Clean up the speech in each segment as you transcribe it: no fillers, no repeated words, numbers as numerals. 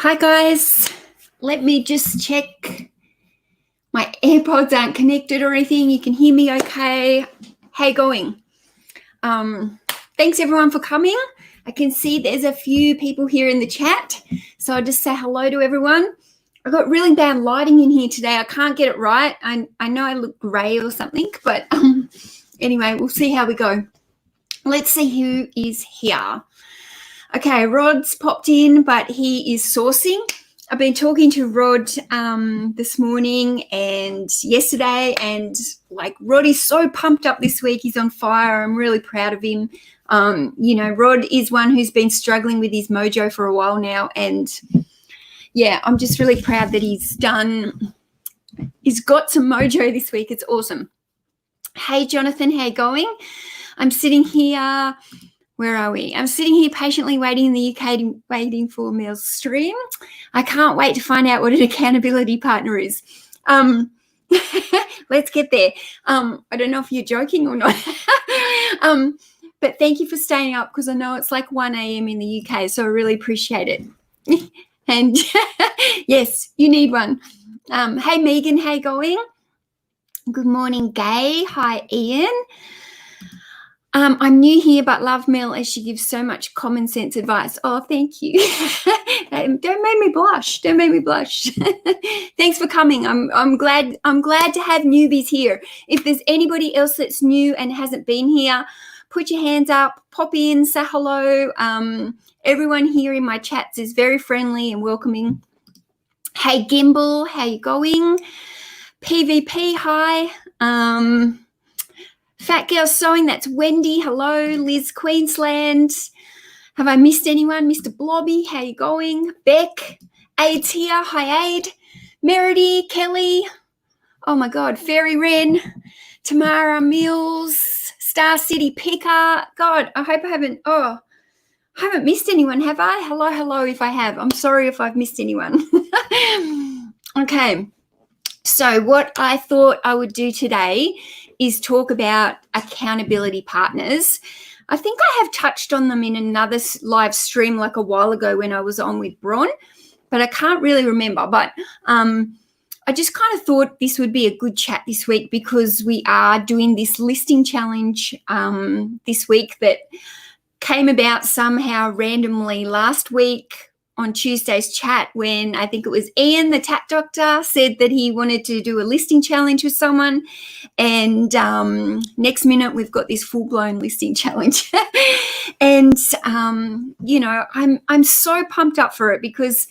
Hi guys, let me just check my AirPods aren't connected or anything. You can hear me okay. How you going? Thanks everyone for coming. I can see there's a few people here in the chat, so I'll just say hello to everyone. I've got really bad lighting in here today. I can't get it right. I know I look grey or something, but anyway, we'll see how we go. Let's see who is here. Okay, Rod's popped in, but he is sourcing. I've been talking to Rod this morning and yesterday, and Rod is so pumped up this week. He's on fire. I'm really proud of him. Rod is one who's been struggling with his Mojo for a while now, and yeah, I'm just really proud that he's got some Mojo this week. It's awesome. Hey, Jonathan, how you going? I'm sitting here. Where are we? I'm sitting here patiently waiting in the UK, waiting for Mel's stream. I can't wait to find out what an accountability partner is. Let's get there. I don't know if you're joking or not. But thank you for staying up because I know it's like 1 a.m. in the UK, so I really appreciate it. And yes, you need one. Hey, Megan, how you going? Good morning, Gay. Hi, Ian. I'm new here, but love Mel as she gives so much common sense advice. Oh, thank you. Don't make me blush. Don't make me blush. Thanks for coming. I'm glad to have newbies here. If there's anybody else that's new and hasn't been here, put your hands up, pop in, say hello. Everyone here in my chats is very friendly and welcoming. Hey, Gimbal, how you going? PVP, hi. Fat Girl Sewing, that's Wendy. Hello, Liz, Queensland. Have I missed anyone? Mr. Blobby, how you going? Beck, Aid's here. Hi, Aid. Meredy, Kelly. Oh, my God. Fairy Wren, Tamara Mills, Star City Picker. God, I hope I haven't missed anyone, have I? Hello, if I have. I'm sorry if I've missed anyone. Okay. So what I thought I would do today is talk about accountability partners. I think I have touched on them in another live stream like a while ago when I was on with Bron, but I can't really remember. But I just kind of thought this would be a good chat this week because we are doing this listing challenge this week that came about somehow randomly last week on Tuesday's chat when I think it was Ian, the tat doctor, said that he wanted to do a listing challenge with someone. And next minute, we've got this full-blown listing challenge. And, I'm so pumped up for it because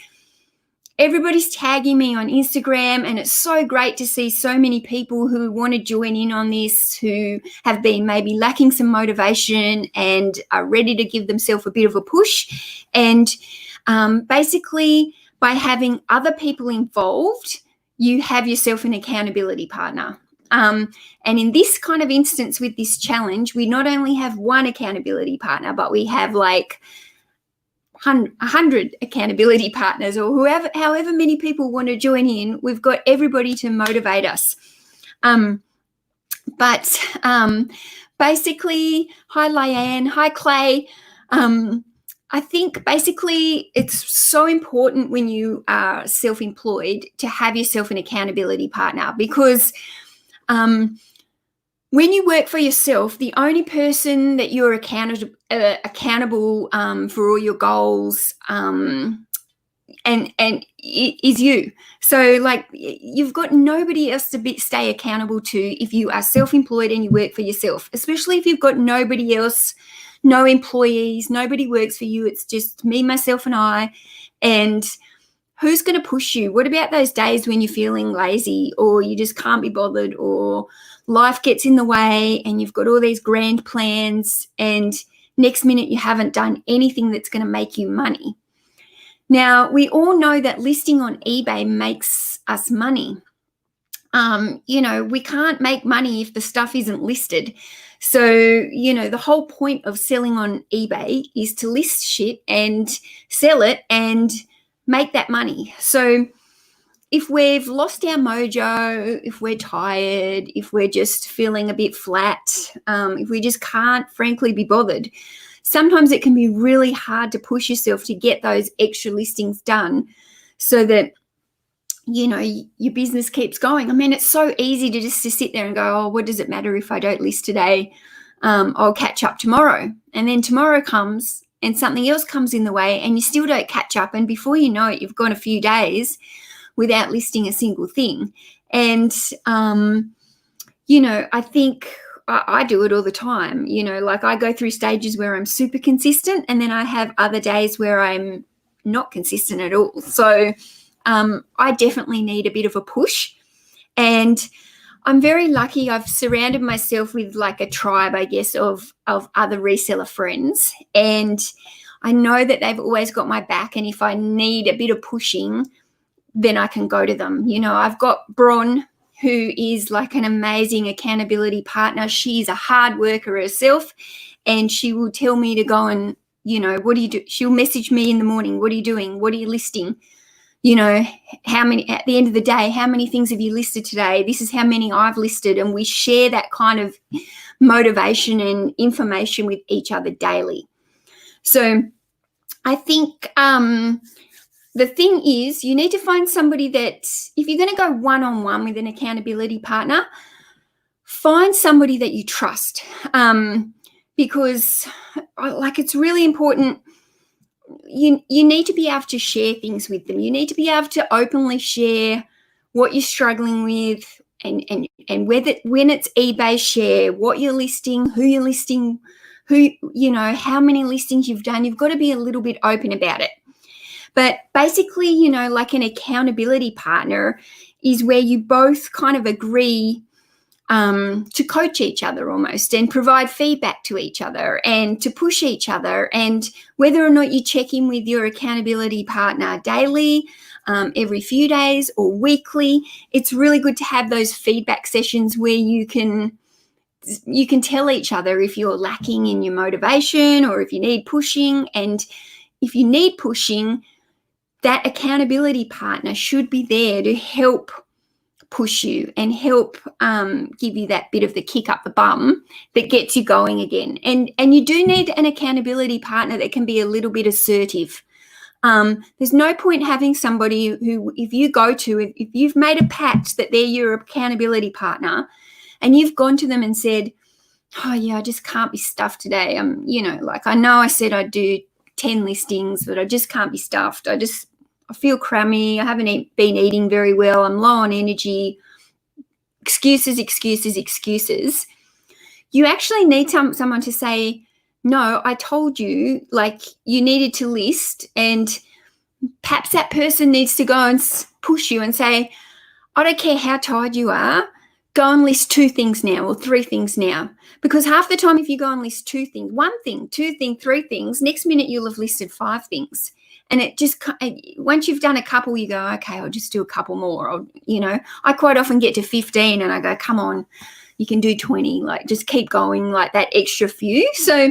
everybody's tagging me on Instagram, and it's so great to see so many people who want to join in on this, who have been maybe lacking some motivation and are ready to give themselves a bit of a push. And basically, by having other people involved, you have yourself an accountability partner. And in this kind of instance with this challenge, we not only have one accountability partner, but we have like 100 accountability partners or however many people want to join in. We've got everybody to motivate us. Basically, hi, Lyanne. Hi, Clay. I think basically it's so important when you are self-employed to have yourself an accountability partner because when you work for yourself, the only person that you're accountable for all your goals and is you. So you've got nobody else to stay accountable to if you are self-employed and you work for yourself, especially if you've got nobody else, no employees, nobody works for you. It's just me, myself, and I. And who's going to push you? What about those days when you're feeling lazy or you just can't be bothered or life gets in the way and you've got all these grand plans and next minute you haven't done anything that's going to make you money? Now, we all know that listing on eBay makes us money. We can't make money if the stuff isn't listed. So, the whole point of selling on eBay is to list shit and sell it and make that money. So if we've lost our mojo, if we're tired, if we're just feeling a bit flat, if we just can't frankly be bothered sometimes it can be really hard to push yourself to get those extra listings done so that, you know, your business keeps going. I mean, it's so easy to just to sit there and go, oh, what does it matter if I don't list today? I'll catch up tomorrow. And then tomorrow comes and something else comes in the way and you still don't catch up. And before you know it, you've gone a few days without listing a single thing. And, you know, I think I do it all the time. You know, like I go through stages where I'm super consistent and then I have other days where I'm not consistent at all. So I definitely need a bit of a push. And I'm very lucky. I've surrounded myself with like a tribe, I guess, of other reseller friends. And I know that they've always got my back. And if I need a bit of pushing, then I can go to them. You know, I've got Bron, who is like an amazing accountability partner. She's a hard worker herself, and she will tell me to go and, you know, what do you do? She'll message me in the morning. What are you doing? What are you listing? You know, how many, at the end of the day, how many things have you listed today? This is how many I've listed. And we share that kind of motivation and information with each other daily. So I think the thing is, you need to find somebody that, if you're going to go one-on-one with an accountability partner, find somebody that you trust, because like it's really important. You need to be able to share things with them. You need to be able to openly share what you're struggling with and whether, when it's eBay, share what you're listing, who you're listing, who, you know, how many listings you've done. You've got to be a little bit open about it. But basically, you know, like an accountability partner is where you both kind of agree to coach each other almost and provide feedback to each other and to push each other. And whether or not you check in with your accountability partner daily, every few days or weekly, it's really good to have those feedback sessions where you can tell each other if you're lacking in your motivation or if you need pushing. And if you need pushing, that accountability partner should be there to help push you and help give you that bit of the kick up the bum that gets you going again. And you do need an accountability partner that can be a little bit assertive. There's no point having somebody who, if you go to, if you've made a pact that they're your accountability partner and you've gone to them and said, oh yeah, I just can't be stuffed today. You know, like I know I said I'd do 10 listings, but I just can't be stuffed. I feel crummy. I haven't been eating very well. I'm low on energy. Excuses. You actually need someone to say, no, I told you, like you needed to list, and perhaps that person needs to go and push you and say, I don't care how tired you are, go and list 2 things now or 3 things now. Because half the time if you go and list 2 things, 1 thing, 2 things, 3 things, next minute you'll have listed 5 things. And it just, once you've done a couple, you go, okay, I'll just do a couple more. Or, you know, I quite often get to 15 and I go, come on, you can do 20. Like, just keep going, like that extra few. So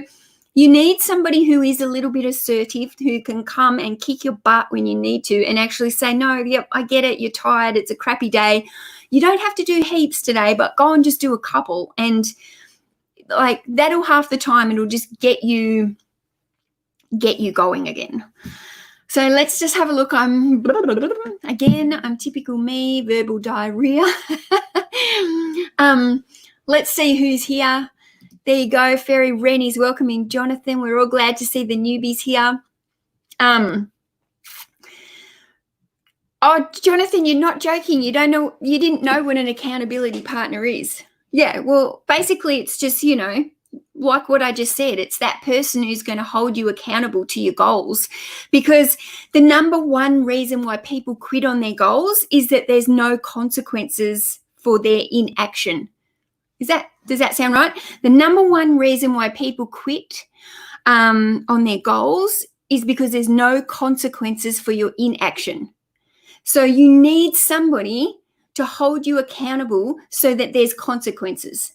you need somebody who is a little bit assertive, who can come and kick your butt when you need to and actually say, no, yep, I get it. You're tired. It's a crappy day. You don't have to do heaps today, but go and just do a couple. And like that'll half the time, it'll just get you going again. So let's just have a look. I'm typical me, verbal diarrhea. Let's see who's here. There you go. Fairy Wren is welcoming Jonathan. We're all glad to see the newbies here. Oh, Jonathan, you're not joking. You didn't know what an accountability partner is. Yeah, well, basically it's just, you know, like what I just said, it's that person who's going to hold you accountable to your goals. Because the number one reason why people quit on their goals is that there's no consequences for their inaction. Does that sound right? The number one reason why people quit on their goals is because there's no consequences for your inaction. So you need somebody to hold you accountable so that there's consequences.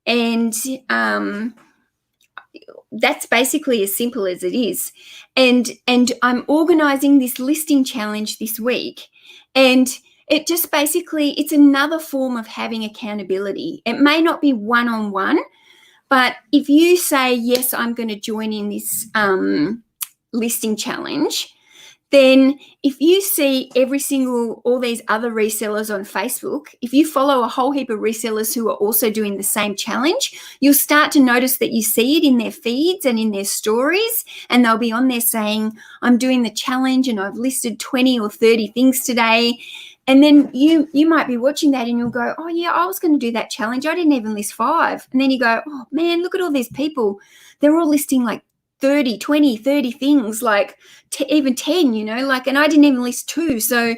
And that's basically as simple as it is. And I'm organizing this listing challenge this week, and it just basically, it's another form of having accountability. It may not be one-on-one, But if you say, yes, I'm going to join in this listing challenge, then if you see all these other resellers on Facebook, if you follow a whole heap of resellers who are also doing the same challenge, you'll start to notice that you see it in their feeds and in their stories, and they'll be on there saying, I'm doing the challenge and I've listed 20 or 30 things today. And then you might be watching that and you'll go, oh yeah, I was going to do that challenge. I didn't even list 5. And then you go, oh man, look at all these people. They're all listing like 30 things, like even 10, like, and I didn't even list 2. So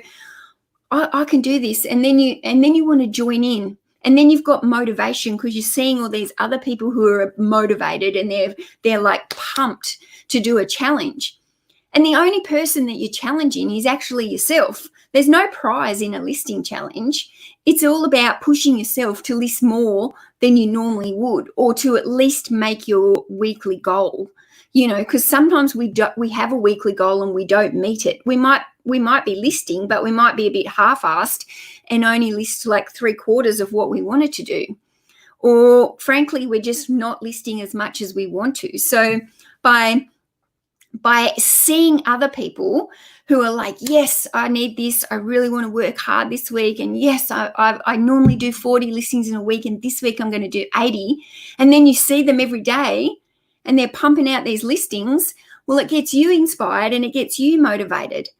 I can do this. And then you want to join in. And then you've got motivation because you're seeing all these other people who are motivated and they're like pumped to do a challenge. And the only person that you're challenging is actually yourself. There's no prize in a listing challenge. It's all about pushing yourself to list more than you normally would, or to at least make your weekly goal. Because sometimes we have a weekly goal and we don't meet it. We might be listing, but we might be a bit half-assed and only list like 3/4 of what we wanted to do. Or frankly, we're just not listing as much as we want to. So by seeing other people who are like, yes, I need this, I really want to work hard this week, and yes, I normally do 40 listings in a week, and this week I'm going to do 80, and then you see them every day and they're pumping out these listings, well, it gets you inspired and it gets you motivated.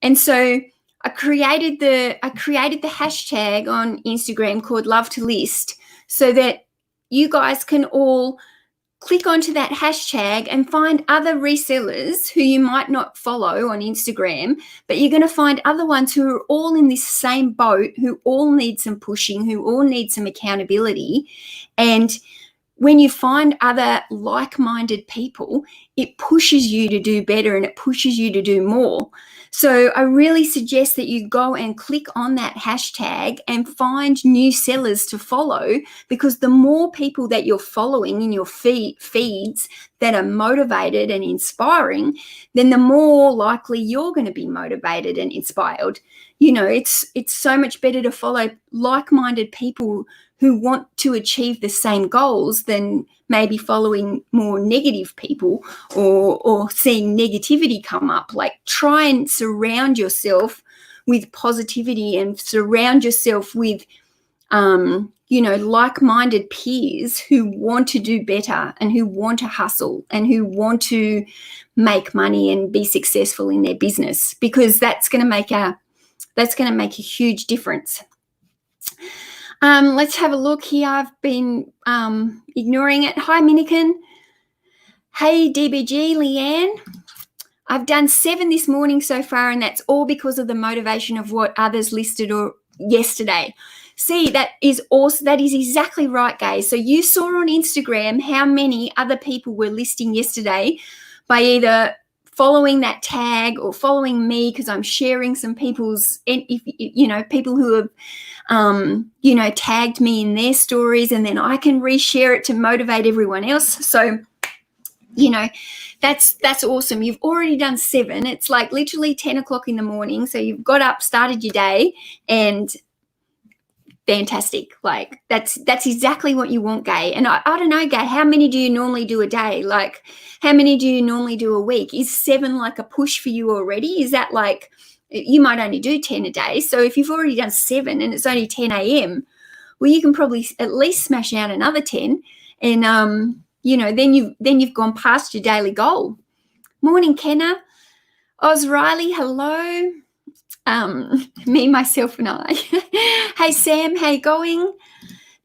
And so I created the hashtag on Instagram called Love to List, so that you guys can all click onto that hashtag and find other resellers who you might not follow on Instagram, but you're going to find other ones who are all in this same boat, who all need some pushing, who all need some accountability. And when you find other like-minded people, it pushes you to do better and it pushes you to do more. So I really suggest that you go and click on that hashtag and find new sellers to follow, because the more people that you're following in your feeds that are motivated and inspiring, then the more likely you're going to be motivated and inspired. It's so much better to follow like-minded people who want to achieve the same goals than maybe following more negative people or seeing negativity come up. Like, try and surround yourself with positivity and surround yourself with, like-minded peers who want to do better and who want to hustle and who want to make money and be successful in their business, because that's going to make a huge difference. Let's have a look here. I've been ignoring it. Hi, Minikin. Hey, DBG, Leanne. I've done 7 this morning so far, and that's all because of the motivation of what others listed yesterday. See, that is awesome. That is exactly right, guys. So you saw on Instagram how many other people were listing yesterday by either following that tag or following me, because I'm sharing some people's, people who have, tagged me in their stories, and then I can reshare it to motivate everyone else. So, that's awesome. You've already done 7. It's like literally 10 o'clock in the morning. So you've got up, started your day, and fantastic. Like, that's exactly what you want, Gay. And I don't know, Gay, how many do you normally do a day? Like, how many do you normally do a week? Is 7 like a push for you already? Is that like, you might only do 10 a day. So if you've already done 7 and it's only 10 a.m., well, you can probably at least smash out another 10. And, then you've gone past your daily goal. Morning, Kenna. Oz Riley, hello. Me, myself, and I. Hey, Sam, how you going?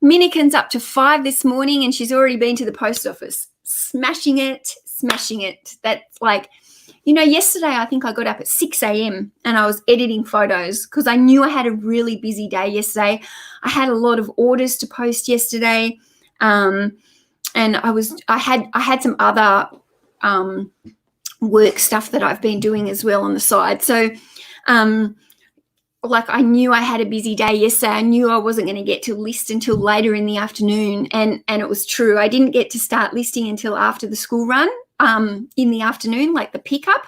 Minikin's up to 5 this morning, and she's already been to the post office. Smashing it. That's like, yesterday I think I got up at 6 a.m. and I was editing photos because I knew I had a really busy day yesterday. I had a lot of orders to post yesterday, and I had some other work stuff that I've been doing as well on the side. So, I knew I had a busy day yesterday. I knew I wasn't going to get to list until later in the afternoon, and it was true. I didn't get to start listing until after the school run in the afternoon, like the pickup.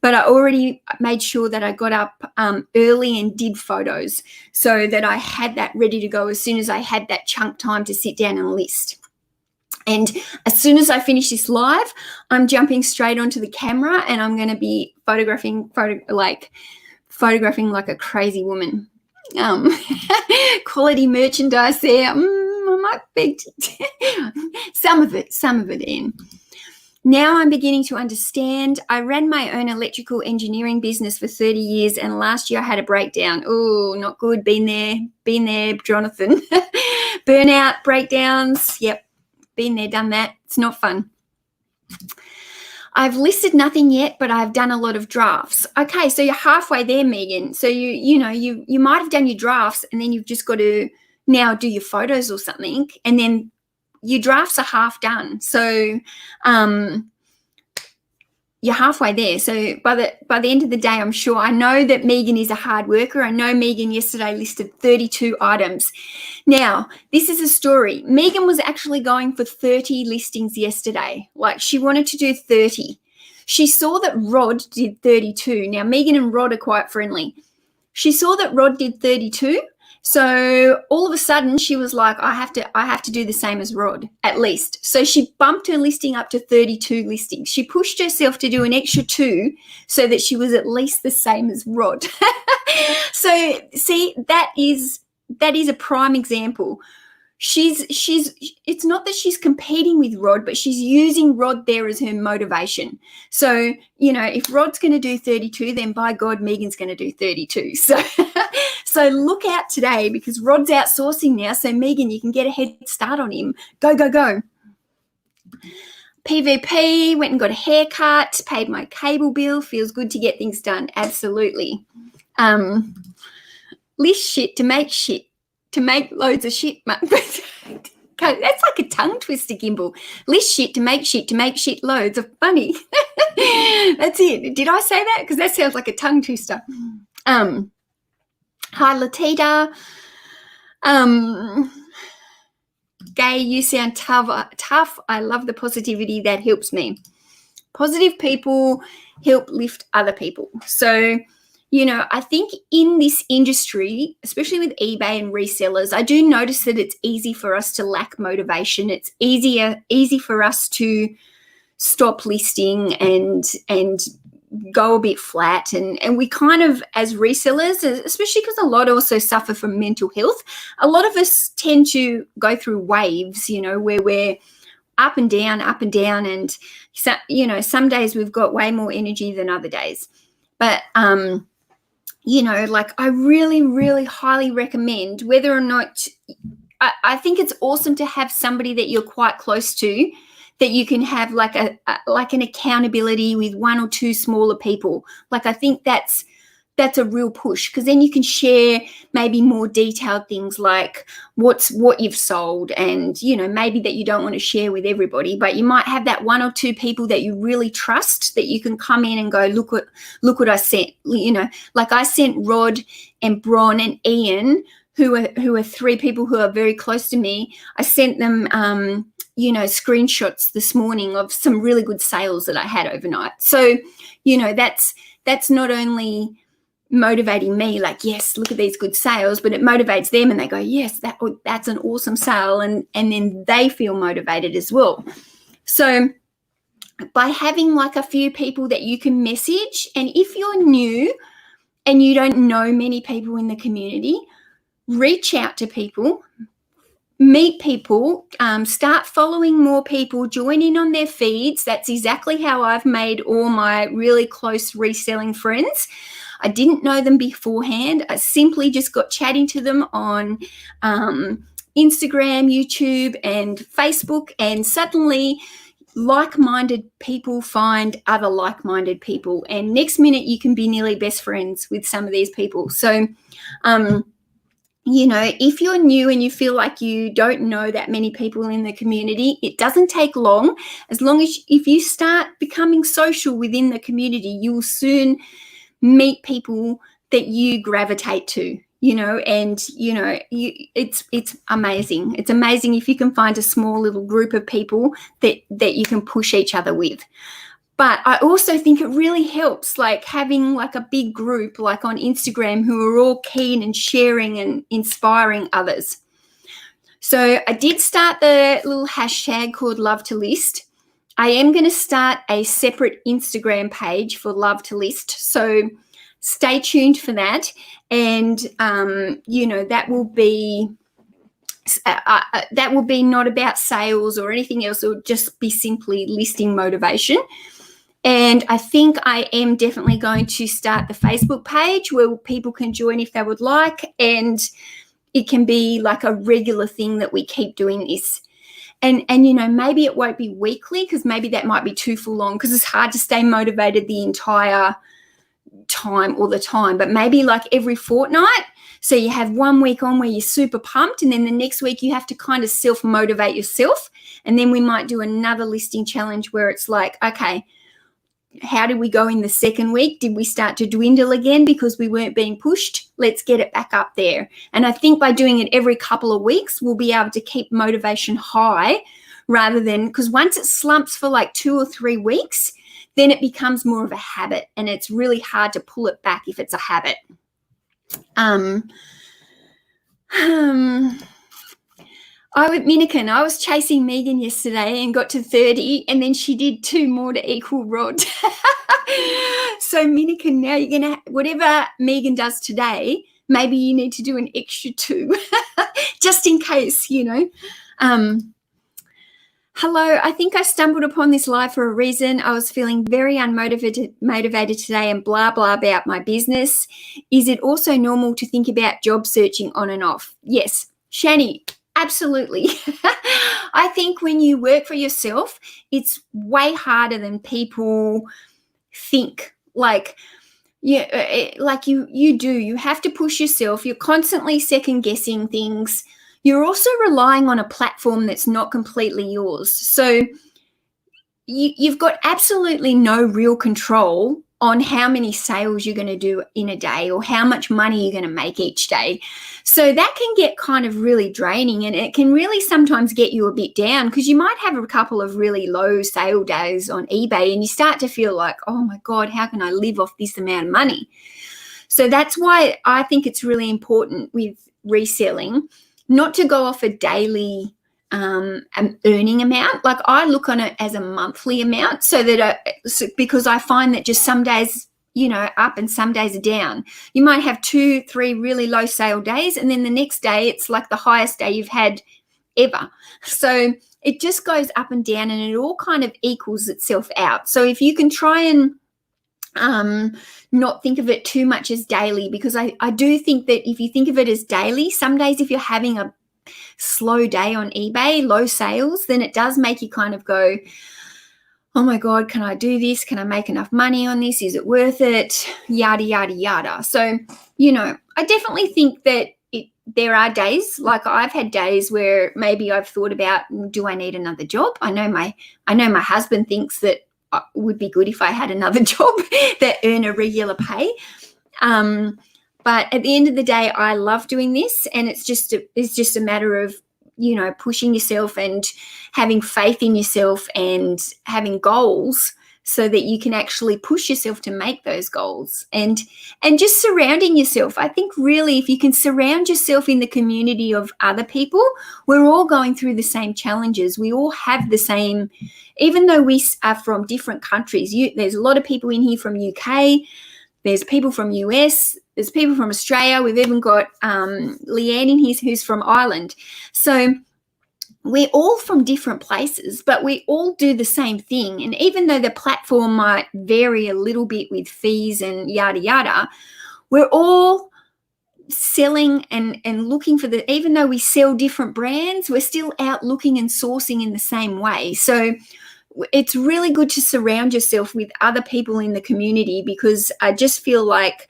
But I already made sure that I got up early and did photos so that I had that ready to go as soon as I had that chunk time to sit down and list. And as soon as I finish this live, I'm jumping straight onto the camera and I'm going to be photographing like a crazy woman. Quality merchandise there. I might beg some of it in. Now I'm beginning to understand. I ran my own electrical engineering business for 30 years, and last year I had a breakdown. Oh, not good. Been there, Jonathan. Burnout, breakdowns. Yep, been there, done that. It's not fun. I've listed nothing yet, but I've done a lot of drafts. Okay, so you're halfway there, Megan. So you might have done your drafts, and then you've just got to now do your photos or something, and then your drafts are half done. So you're halfway there. So by the end of the day, I'm sure, I know that Megan is a hard worker. I know Megan yesterday listed 32 items. Now, this is a story. Megan was actually going for 30 listings yesterday. Like, she wanted to do 30. She saw that Rod did 32. Now, Megan and Rod are quite friendly. She saw that Rod did 32. So all of a sudden she was like, I have to do the same as Rod, at least. So she bumped her listing up to 32 listings. She pushed herself to do an extra 2 so that she was at least the same as Rod. So see, that is a prime example. It's not that she's competing with Rod, but she's using Rod there as her motivation. So, if Rod's going to do 32, then by God, Megan's going to do 32. So look out today, because Rod's outsourcing now. So Megan, you can get a head start on him. Go, go, go. PVP, went and got a haircut, paid my cable bill. Feels good to get things done. Absolutely. List shit to make loads of shit. That's like a tongue twister, Gimbal. List shit to make shit loads of funny. That's it. Did I say that? Because that sounds like a tongue twister. Hi, Latita. Gay, you sound tough. I love the positivity. That helps me. Positive people help lift other people. So, I think in this industry, especially with eBay and resellers, I do notice that it's easy for us to lack motivation. It's easy for us to stop listing and go a bit flat. And we kind of, as resellers, especially because a lot also suffer from mental health, a lot of us tend to go through waves, where we're up and down. And, so, some days we've got way more energy than other days. But, I really, really highly recommend, whether or not, I think it's awesome to have somebody that you're quite close to, that you can have like an accountability with 1 or 2 smaller people. Like, I think that's a real push, because then you can share maybe more detailed things like what you've sold, and maybe that you don't want to share with everybody, but you might have that 1 or 2 people that you really trust, that you can come in and go, look what I sent. Like I sent Rod and Bron and Ian, who are 3 people who are very close to me. I sent them screenshots this morning of some really good sales that I had overnight. So, that's not only motivating me, like, yes, look at these good sales, but it motivates them, and they go, yes, that's an awesome sale, and then they feel motivated as well. So by having like a few people that you can message, and if you're new and you don't know many people in the community, reach out to people, meet people, start following more people, join in on their feeds. That's exactly how I've made all my really close reselling friends. I didn't know them beforehand. I simply just got chatting to them on Instagram, YouTube, and Facebook, and suddenly like-minded people find other like-minded people, and next minute you can be nearly best friends with some of these people. So if you're new and you feel like you don't know that many people in the community, it doesn't take long. If you start becoming social within the community, you will soon meet people that you gravitate to, it's amazing. It's amazing if you can find a small little group of people that you can push each other with. But I also think it really helps, like having like a big group like on Instagram who are all keen and sharing and inspiring others. So I did start the little hashtag called Love to List. I am going to start a separate Instagram page for Love to List. So stay tuned for that. And, that will be not about sales or anything else. It will just be simply listing motivation. And I think I am definitely going to start the Facebook page where people can join if they would like. And it can be like a regular thing that we keep doing this. And maybe it won't be weekly, because maybe that might be too full on, because it's hard to stay motivated the entire time all the time. But maybe like every fortnight. So you have 1 week on where you're super pumped, and then the next week you have to kind of self-motivate yourself. And then we might do another listing challenge where it's like, okay, how did we go in the second week? Did we start to dwindle again because we weren't being pushed? Let's get it back up there. And I think by doing it every couple of weeks, we'll be able to keep motivation high, rather than, because once it slumps for like 2 or 3 weeks, then it becomes more of a habit, and it's really hard to pull it back if it's a habit. I was chasing Megan yesterday and got to 30, and then she did 2 more to equal Rod. So Minikin, now you're going to, whatever Megan does today, maybe you need to do an extra 2, just in case, Hello, I think I stumbled upon this live for a reason. I was feeling very motivated today and blah, blah about my business. Is it also normal to think about job searching on and off? Yes. Shani, absolutely. I think when you work for yourself, it's way harder than people think. Like you do. You have to push yourself. You're constantly second guessing things. You're also relying on a platform that's not completely yours. So you've got absolutely no real control on how many sales you're going to do in a day or how much money you're going to make each day. So that can get kind of really draining, and it can really sometimes get you a bit down, because you might have a couple of really low sale days on eBay and you start to feel like, oh my God, how can I live off this amount of money? So that's why I think it's really important with reselling not to go off a daily earning amount. Like I look on it as a monthly amount, so that because I find that just some days, up and some days are down. You might have 2, 3 really low sale days, and then the next day it's like the highest day you've had ever. So it just goes up and down, and it all kind of equals itself out. So if you can try and not think of it too much as daily, because I do think that if you think of it as daily, some days if you're having a slow day on eBay, low sales, then it does make you kind of go, oh my God, can I do this? Can I make enough money on this? Is it worth it? Yada, yada, yada. So, I definitely think that there are days, like I've had days where maybe I've thought about, do I need another job? I know my husband thinks that it would be good if I had another job that earn a regular pay. But at the end of the day, I love doing this, and it's just a matter of, pushing yourself and having faith in yourself and having goals so that you can actually push yourself to make those goals, and just surrounding yourself. I think really if you can surround yourself in the community of other people, we're all going through the same challenges. We all have the same, even though we are from different countries. There's a lot of people in here from UK. There's people from US. There's people from Australia. We've even got Leanne in here who's from Ireland. So we're all from different places, but we all do the same thing. And even though the platform might vary a little bit with fees and yada, yada, we're all selling and looking for even though we sell different brands, we're still out looking and sourcing in the same way. So it's really good to surround yourself with other people in the community, because I just feel like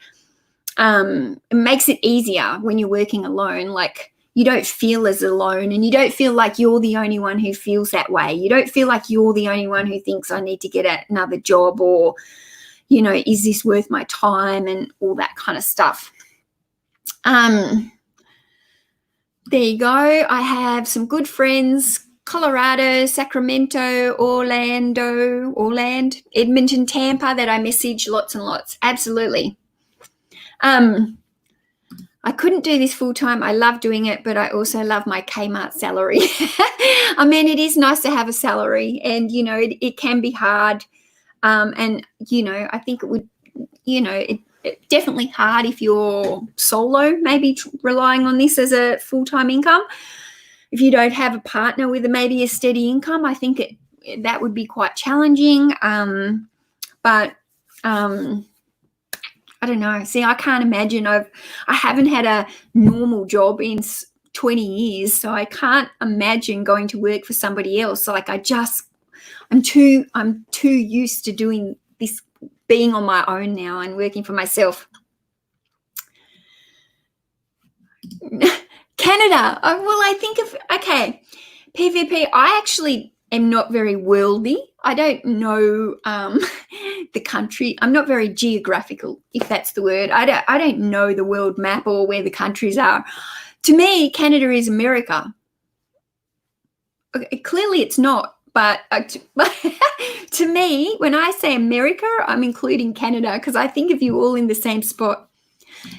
it makes it easier when you're working alone. Like you don't feel as alone, and you don't feel like you're the only one who feels that way. You don't feel like you're the only one who thinks I need to get another job, or, is this worth my time, and all that kind of stuff. There you go. I have some good friends, Colorado, Sacramento, Orlando, Edmonton, Tampa, that I message lots and lots. Absolutely. I couldn't do this full time. I love doing it, but I also love my Kmart salary. I mean, it is nice to have a salary, and, it can be hard. And, I think it would, it's definitely hard if you're solo, maybe relying on this as a full-time income. If you don't have a partner with maybe a steady income, I think that would be quite challenging. But I don't know. See, I can't imagine. I haven't had a normal job in 20 years, so I can't imagine going to work for somebody else. Like, I'm too used to doing this, being on my own now and working for myself. Canada. I think okay, PvP. I actually am not very worldly. I don't know the country. I'm not very geographical, if that's the word. I don't know the world map or where the countries are. To me, Canada is America. Okay, clearly it's not, but to me, when I say America, I'm including Canada, because I think of you all in the same spot.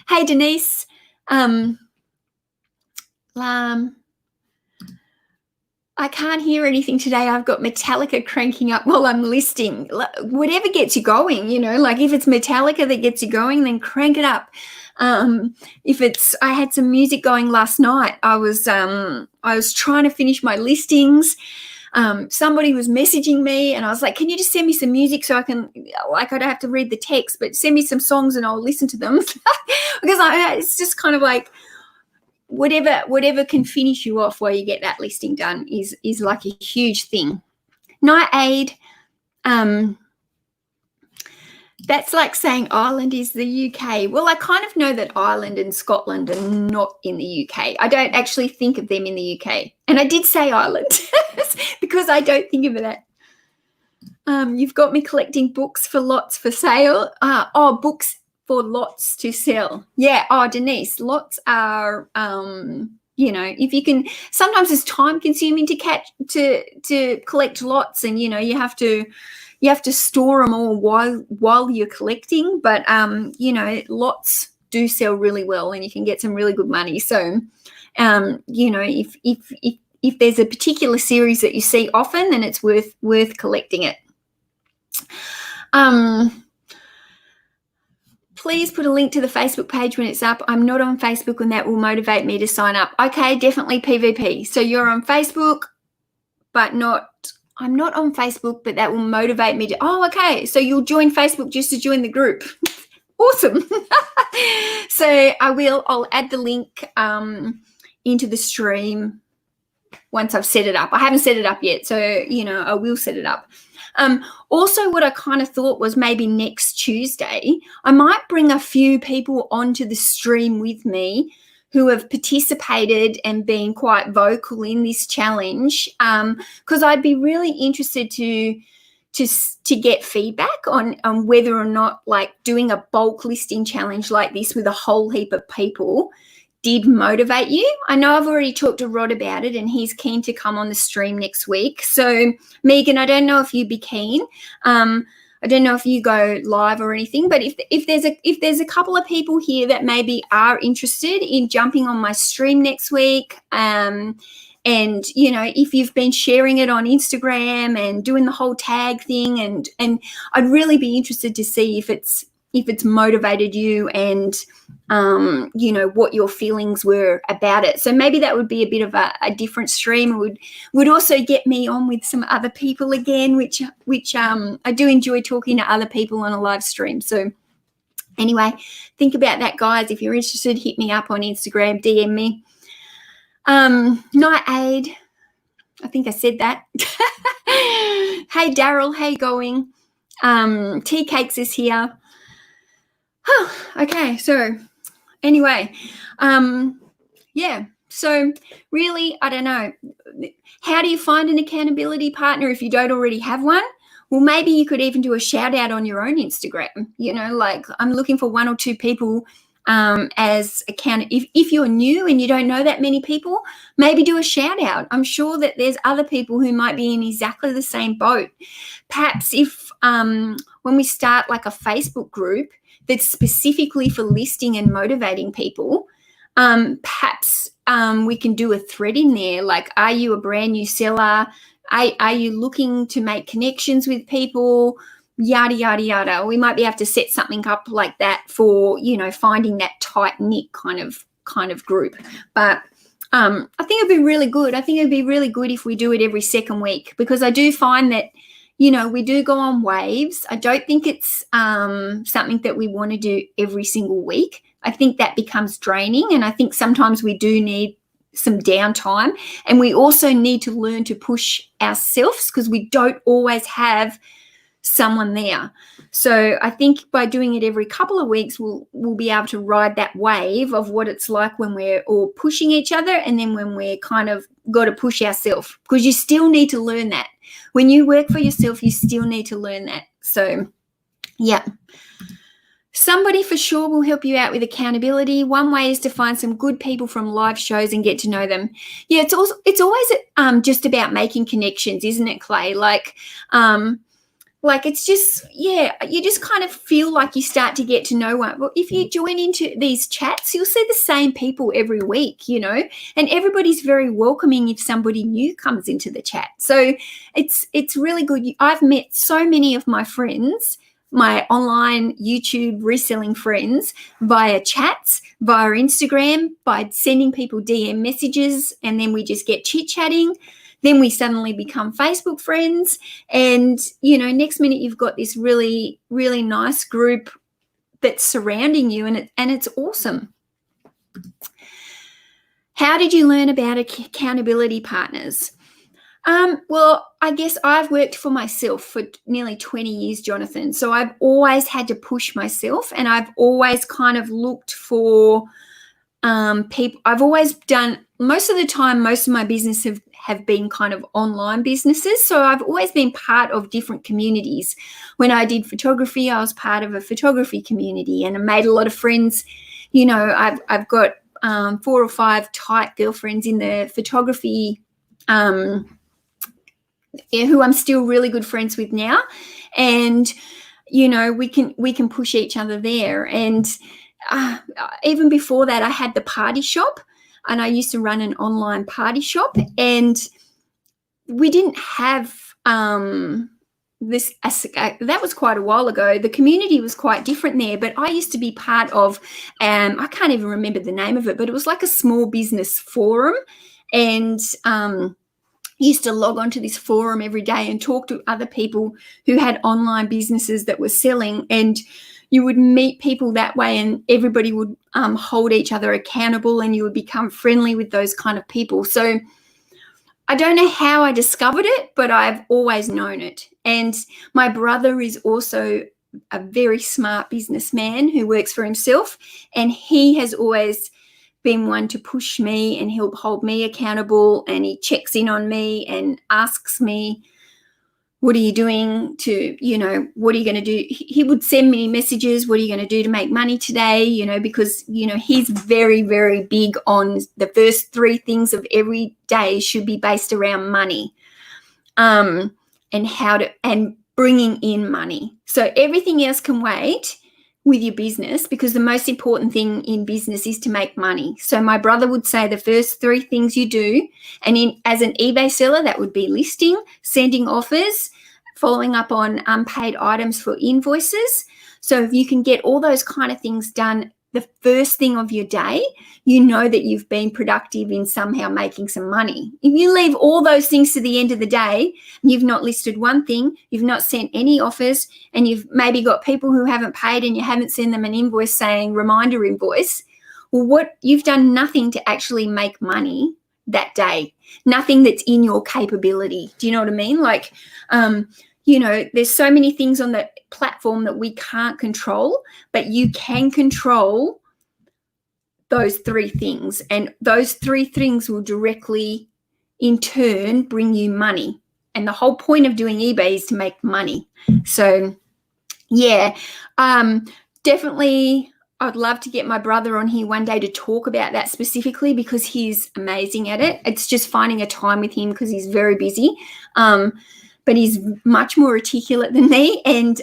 Hey, Denise. I can't hear anything today. I've got Metallica cranking up while I'm listing. Whatever gets you going, like if it's Metallica that gets you going, then crank it up. I had some music going last night. I was trying to finish my listings. Somebody was messaging me, and I was like, can you just send me some music so I can, I don't have to read the text, but send me some songs and I'll listen to them. Because it's just kind of like, whatever can finish you off while you get that listing done is like a huge thing. Night Aid, that's like saying Ireland is the UK. Well, I kind of know that Ireland and Scotland are not in the UK. I don't actually think of them in the UK. And I did say Ireland because I don't think of that. You've got me collecting books for lots for sale. Books for lots to sell. Yeah. Denise, lots are, if you can, sometimes it's time consuming to collect lots, and, you have to store them all while you're collecting. But, lots do sell really well, and you can get some really good money. So, if there's a particular series that you see often, then it's worth collecting it. Please put a link to the Facebook page when it's up. I'm not on Facebook, and that will motivate me to sign up. Okay, definitely PvP. So you're on Facebook, but I'm not on Facebook, but that will motivate me to, okay. So you'll join Facebook just to join the group. Awesome. So I'll add the link into the stream once I've set it up. I haven't set it up yet, so, I will set it up. Also, what I kind of thought was maybe next Tuesday, I might bring a few people onto the stream with me who have participated and been quite vocal in this challenge, because I'd be really interested to get feedback on whether or not, like, doing a bulk listing challenge like this with a whole heap of people did motivate you. I know I've already talked to Rod about it, and he's keen to come on the stream next week. So, Megan, I don't know if you'd be keen. I don't know if you go live or anything, but if there's a couple of people here that maybe are interested in jumping on my stream next week, and, if you've been sharing it on Instagram and doing the whole tag thing, and I'd really be interested to see if it's motivated you, and what your feelings were about it. So maybe that would be a bit of a different stream. Would also get me on with some other people again, which I do enjoy talking to other people on a live stream. So anyway, think about that, guys. If you're interested, hit me up on Instagram, DM me. Night Aid, I think I said that. Hey Daryl, how you going? Tea Cakes is here. Okay, so anyway, so really, I don't know, how do you find an accountability partner if you don't already have one? Well, maybe you could even do a shout out on your own Instagram, like, I'm looking for one or two people as if you're new and you don't know that many people, maybe do a shout out. I'm sure that there's other people who might be in exactly the same boat. Perhaps if when we start like a Facebook group that's specifically for listing and motivating people, Perhaps we can do a thread in there, like, are you a brand new seller? Are you looking to make connections with people? Yada, yada, yada. We might be able to set something up like that for, finding that tight-knit kind of group. But I think it'd be really good. I think it'd be really good if we do it every second week, because I do find that, we do go on waves. I don't think it's something that we want to do every single week. I think that becomes draining, and I think sometimes we do need some downtime, and we also need to learn to push ourselves, because we don't always have someone there. So I think by doing it every couple of weeks, we'll be able to ride that wave of what it's like when we're all pushing each other, and then when we're kind of got to push ourselves, because you still need to learn that. When you work for yourself, you still need to learn that. So, yeah. Somebody for sure will help you out with accountability. One way is to find some good people from live shows and get to know them. Yeah, it's always just about making connections, isn't it, Clay? Like it's just, yeah, you just kind of feel like you start to get to know one. Well, if you join into these chats, you'll see the same people every week, and everybody's very welcoming if somebody new comes into the chat. So it's really good. I've met so many of my friends, my online YouTube reselling friends, via chats, via Instagram, by sending people DM messages, and then we just get chit-chatting. Then we suddenly become Facebook friends, and, next minute you've got this really, really nice group that's surrounding you, and it's awesome. How did you learn about accountability partners? Well, I guess I've worked for myself for nearly 20 years, Jonathan. So I've always had to push myself, and I've always kind of looked for people. I've always done, most of the time, most of my business have been kind of online businesses. So I've always been part of different communities. When I did photography, I was part of a photography community, and I made a lot of friends. I've got 4 or 5 tight girlfriends in the photography who I'm still really good friends with now, and we can push each other there. And even before that, I had the party shop, and I used to run an online party shop, and we didn't have this. That was quite a while ago. The community was quite different there, but I used to be part of. I can't even remember the name of it, but it was like a small business forum, and used to log onto this forum every day and talk to other people who had online businesses that were selling, and you would meet people that way, and everybody would hold each other accountable, and you would become friendly with those kind of people. So I don't know how I discovered it, but I've always known it. And my brother is also a very smart businessman who works for himself, and he has always been one to push me, and he'll hold me accountable, and he checks in on me and asks me, what are you doing to, what are you going to do? He would send me messages, what are you going to do to make money today? Because, he's very, very big on the first 3 things of every day should be based around money, and bringing in money. So everything else can wait with your business, because the most important thing in business is to make money. So my brother would say the first 3 things you do, and as an eBay seller, that would be listing, sending offers, following up on unpaid items for invoices. So if you can get all those kind of things done the first thing of your day, you know that you've been productive in somehow making some money. If you leave all those things to the end of the day, and you've not listed one thing, you've not sent any offers, and you've maybe got people who haven't paid, and you haven't sent them an invoice saying reminder invoice, well, you've done nothing to actually make money that day, nothing that's in your capability. Do you know what I mean? Like, there's so many things on the platform that we can't control, but you can control those 3 things. And those 3 things will directly, in turn, bring you money. And the whole point of doing eBay is to make money. So, yeah, definitely I'd love to get my brother on here one day to talk about that specifically, because he's amazing at it. It's just finding a time with him, because he's very busy. But he's much more articulate than me, and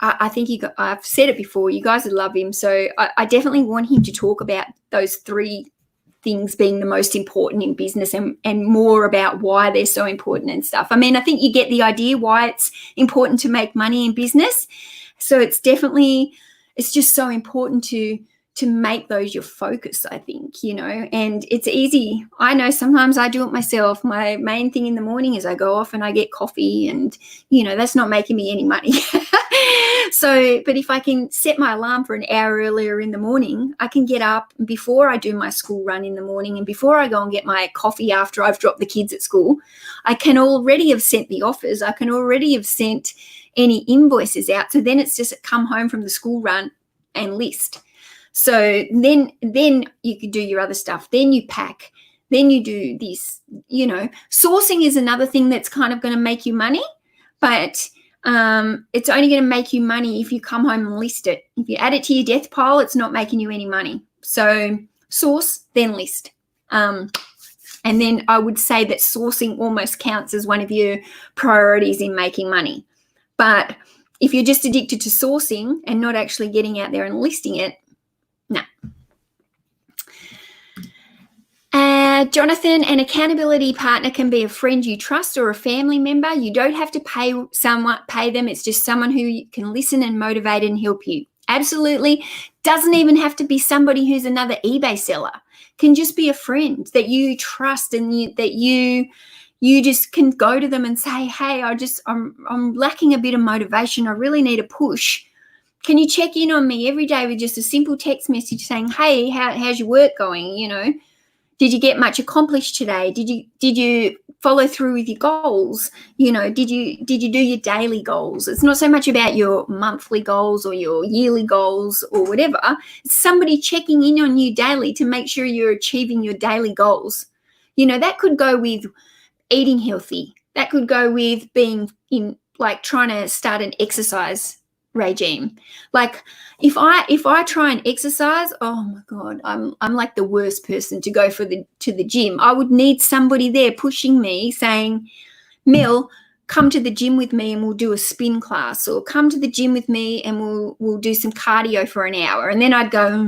I think I've said it before, you guys would love him. So I definitely want him to talk about those 3 things being the most important in business, and more about why they're so important and stuff. I mean, I think you get the idea why it's important to make money in business. So it's just so important to make those your focus, I think, and it's easy. I know sometimes I do it myself. My main thing in the morning is I go off and I get coffee, and, that's not making me any money. So, but if I can set my alarm for an hour earlier in the morning, I can get up before I do my school run in the morning, and before I go and get my coffee after I've dropped the kids at school, I can already have sent the offers. I can already have sent any invoices out. So then it's just come home from the school run and list. So then you can do your other stuff. Then you pack. Then you do this. Sourcing is another thing that's kind of going to make you money, but it's only going to make you money if you come home and list it. If you add it to your death pile, it's not making you any money. So source, then list. And then I would say that sourcing almost counts as one of your priorities in making money. But if you're just addicted to sourcing and not actually getting out there and listing it, no. Jonathan, an accountability partner can be a friend you trust or a family member. You don't have to pay them. It's just someone who can listen and motivate and help you. Absolutely. Doesn't even have to be somebody who's another eBay seller. Can just be a friend that you trust, and that you just can go to them and say, hey, I'm lacking a bit of motivation. I really need a push. Can you check in on me every day with just a simple text message saying, hey, how's your work going? Did you get much accomplished today? Did you follow through with your goals? Did you do your daily goals? It's not so much about your monthly goals or your yearly goals or whatever. It's somebody checking in on you daily to make sure you're achieving your daily goals. That could go with eating healthy. That could go with being trying to start an exercise regime. Like if I try and exercise, oh my God, I'm like the worst person to go to the gym. I would need somebody there pushing me, saying, Mel, come to the gym with me and we'll do a spin class, or come to the gym with me and we'll do some cardio for an hour. And then I'd go,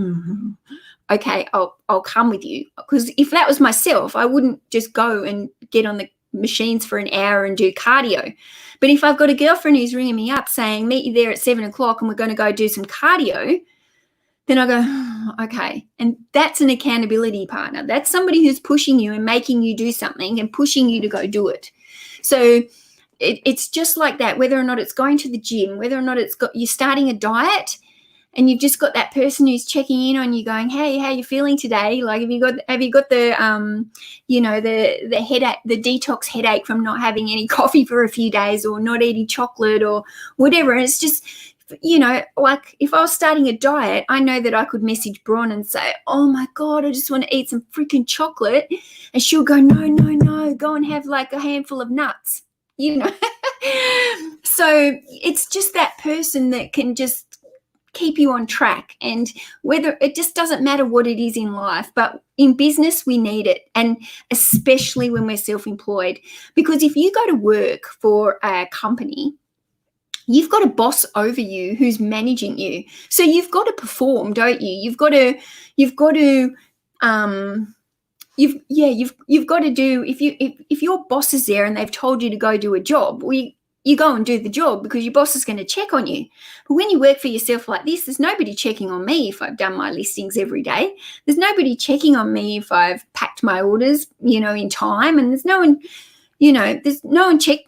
okay, I'll come with you. Because if that was myself, I wouldn't just go and get on the machines for an hour and do cardio. But if I've got a girlfriend who's ringing me up saying, meet you there at 7:00 and we're going to go do some cardio, then I go, okay. And that's an accountability partner. That's somebody who's pushing you and making you do something and pushing you to go do it. So it's just like that, whether or not it's going to the gym, whether or not you're starting a diet, and you've just got that person who's checking in on you going, hey, how you feeling today? Like, have you got the, the headache, the detox headache from not having any coffee for a few days or not eating chocolate or whatever. And it's just, like if I was starting a diet, I know that I could message Bron and say, oh my God, I just want to eat some freaking chocolate. And she'll go, no, go and have like a handful of nuts, So it's just that person that can just keep you on track. And whether it just doesn't matter what it is in life, but in business we need it, and especially when we're self-employed, because if you go to work for a company, you've got a boss over you who's managing you, so you've got to perform, don't you? You've got to do, if your boss is there and they've told you to go do a job, you go and do the job because your boss is going to check on you. But when you work for yourself like this, there's nobody checking on me if I've done my listings every day. There's nobody checking on me if I've packed my orders, in time. And there's no one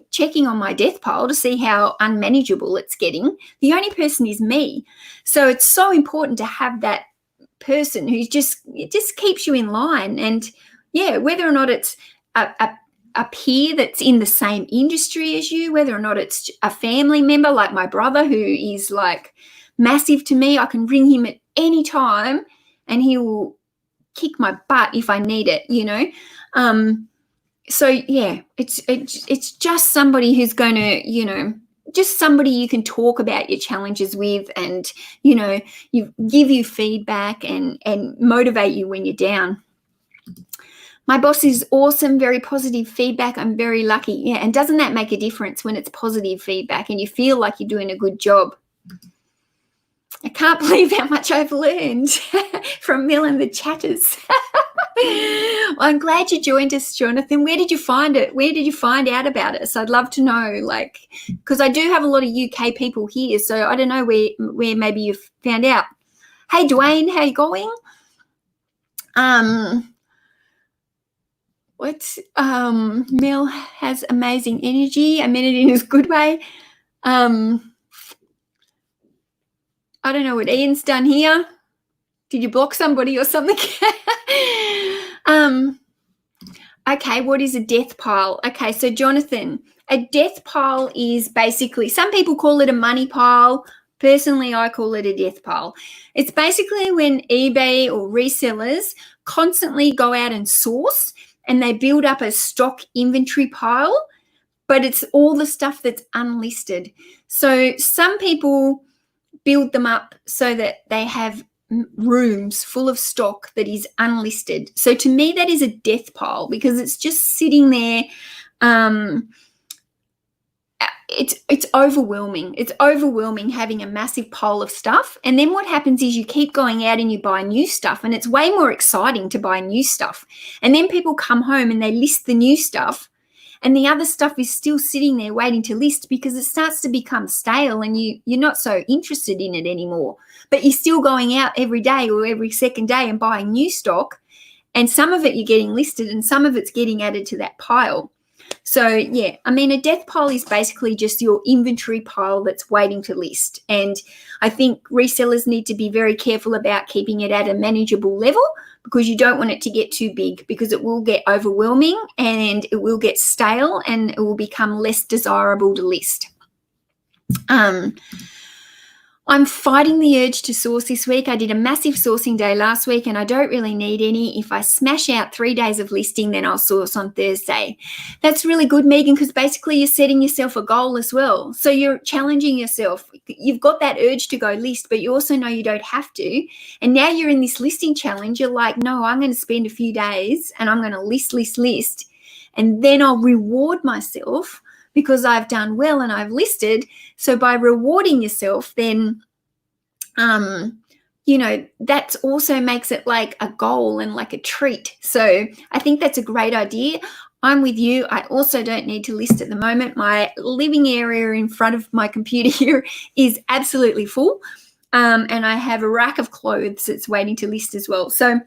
checking on my death pile to see how unmanageable it's getting. The only person is me. So it's so important to have that person who just keeps you in line. And whether or not it's a peer that's in the same industry as you, whether or not it's a family member like my brother who is like massive to me, I can ring him at any time and he will kick my butt if I need it, it's just somebody who's going to, just somebody you can talk about your challenges with, and, you give you feedback and motivate you when you're down. My boss is awesome, very positive feedback. I'm very lucky. Yeah, and doesn't that make a difference when it's positive feedback and you feel like you're doing a good job? I can't believe how much I've learned from Mill and the Chatters. Well, I'm glad you joined us, Jonathan. Where did you find it? Where did you find out about us? I'd love to know, because I do have a lot of UK people here, so I don't know where maybe you've found out. Hey, Dwayne, how you going? Mel has amazing energy. I mean it in a good way. I don't know what Ian's done here. Did you block somebody or something? Okay, what is a death pile? Okay, so Jonathan, a death pile is basically, some people call it a money pile. Personally, I call it a death pile. It's basically when eBay or resellers constantly go out and source and they build up a stock inventory pile, but it's all the stuff that's unlisted. So some people build them up so that they have rooms full of stock that is unlisted. So to me, that is a death pile because it's just sitting there. It's overwhelming. It's overwhelming having a massive pile of stuff. And then what happens is you keep going out and you buy new stuff, and it's way more exciting to buy new stuff. And then people come home and they list the new stuff, and the other stuff is still sitting there waiting to list because it starts to become stale and you're not so interested in it anymore. But you're still going out every day or every second day and buying new stock, and some of it you're getting listed and some of it's getting added to that pile. So, yeah, I mean, a death pile is basically just your inventory pile that's waiting to list. And I think resellers need to be very careful about keeping it at a manageable level because you don't want it to get too big because it will get overwhelming and it will get stale and it will become less desirable to list. I'm fighting the urge to source this week. I did a massive sourcing day last week and I don't really need any. If I smash out 3 days of listing, then I'll source on Thursday. That's really good, Megan, because basically you're setting yourself a goal as well. So you're challenging yourself. You've got that urge to go list, but you also know you don't have to. And now you're in this listing challenge. You're like, no, I'm going to spend a few days and I'm going to list. And then I'll reward myself because I've done well and I've listed. So by rewarding yourself, then, that also makes it like a goal and like a treat. So I think that's a great idea. I'm with you. I also don't need to list at the moment. My living area in front of my computer here is absolutely full. And I have a rack of clothes that's waiting to list as well. So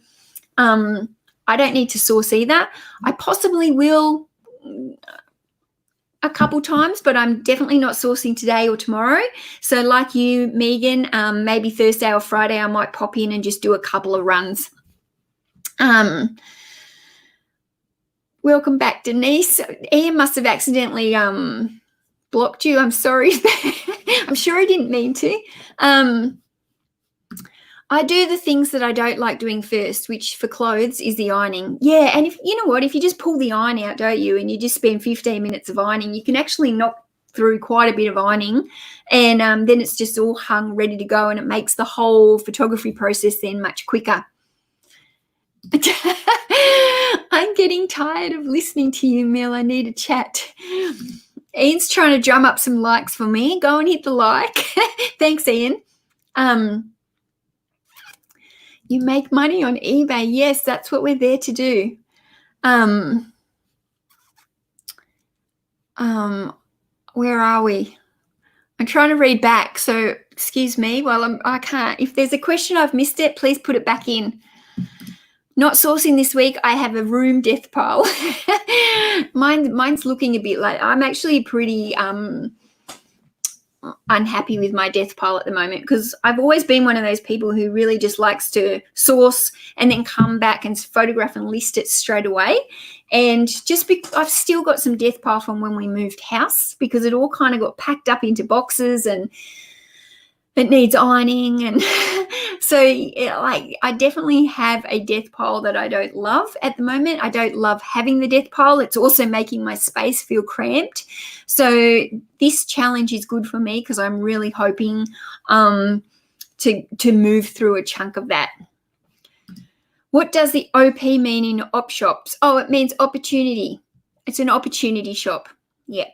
I don't need to source either. I possibly will a couple times, but I'm definitely not sourcing today or tomorrow. So like you, Megan, maybe Thursday or Friday, I might pop in and just do a couple of runs. Welcome back, Denise. Ian must have accidentally blocked you. I'm sorry. I'm sure I didn't mean to. I do the things that I don't like doing first, which for clothes is the ironing. Yeah, and if you just pull the iron out, don't you, and you just spend 15 minutes of ironing, you can actually knock through quite a bit of ironing, and then it's just all hung, ready to go, and it makes the whole photography process then much quicker. I'm getting tired of listening to you, Mel. I need a chat. Ian's trying to drum up some likes for me. Go and hit the like. Thanks, Ian. You make money on eBay. Yes, that's what we're there to do. Where are we? I'm trying to read back, so excuse me while I can't. If there's a question I've missed it, please put it back in. Not sourcing this week. I have a room death pile. Mine's looking a bit like I'm actually pretty unhappy with my death pile at the moment because I've always been one of those people who really just likes to source and then come back and photograph and list it straight away. And I've still got some death pile from when we moved house because it all kind of got packed up into boxes and it needs ironing. And so I definitely have a death pile that I don't love at the moment. I don't love having the death pile. It's also making my space feel cramped. So this challenge is good for me because I'm really hoping to move through a chunk of that. What does the OP mean in op shops? Oh, it means opportunity. It's an opportunity shop. Yeah.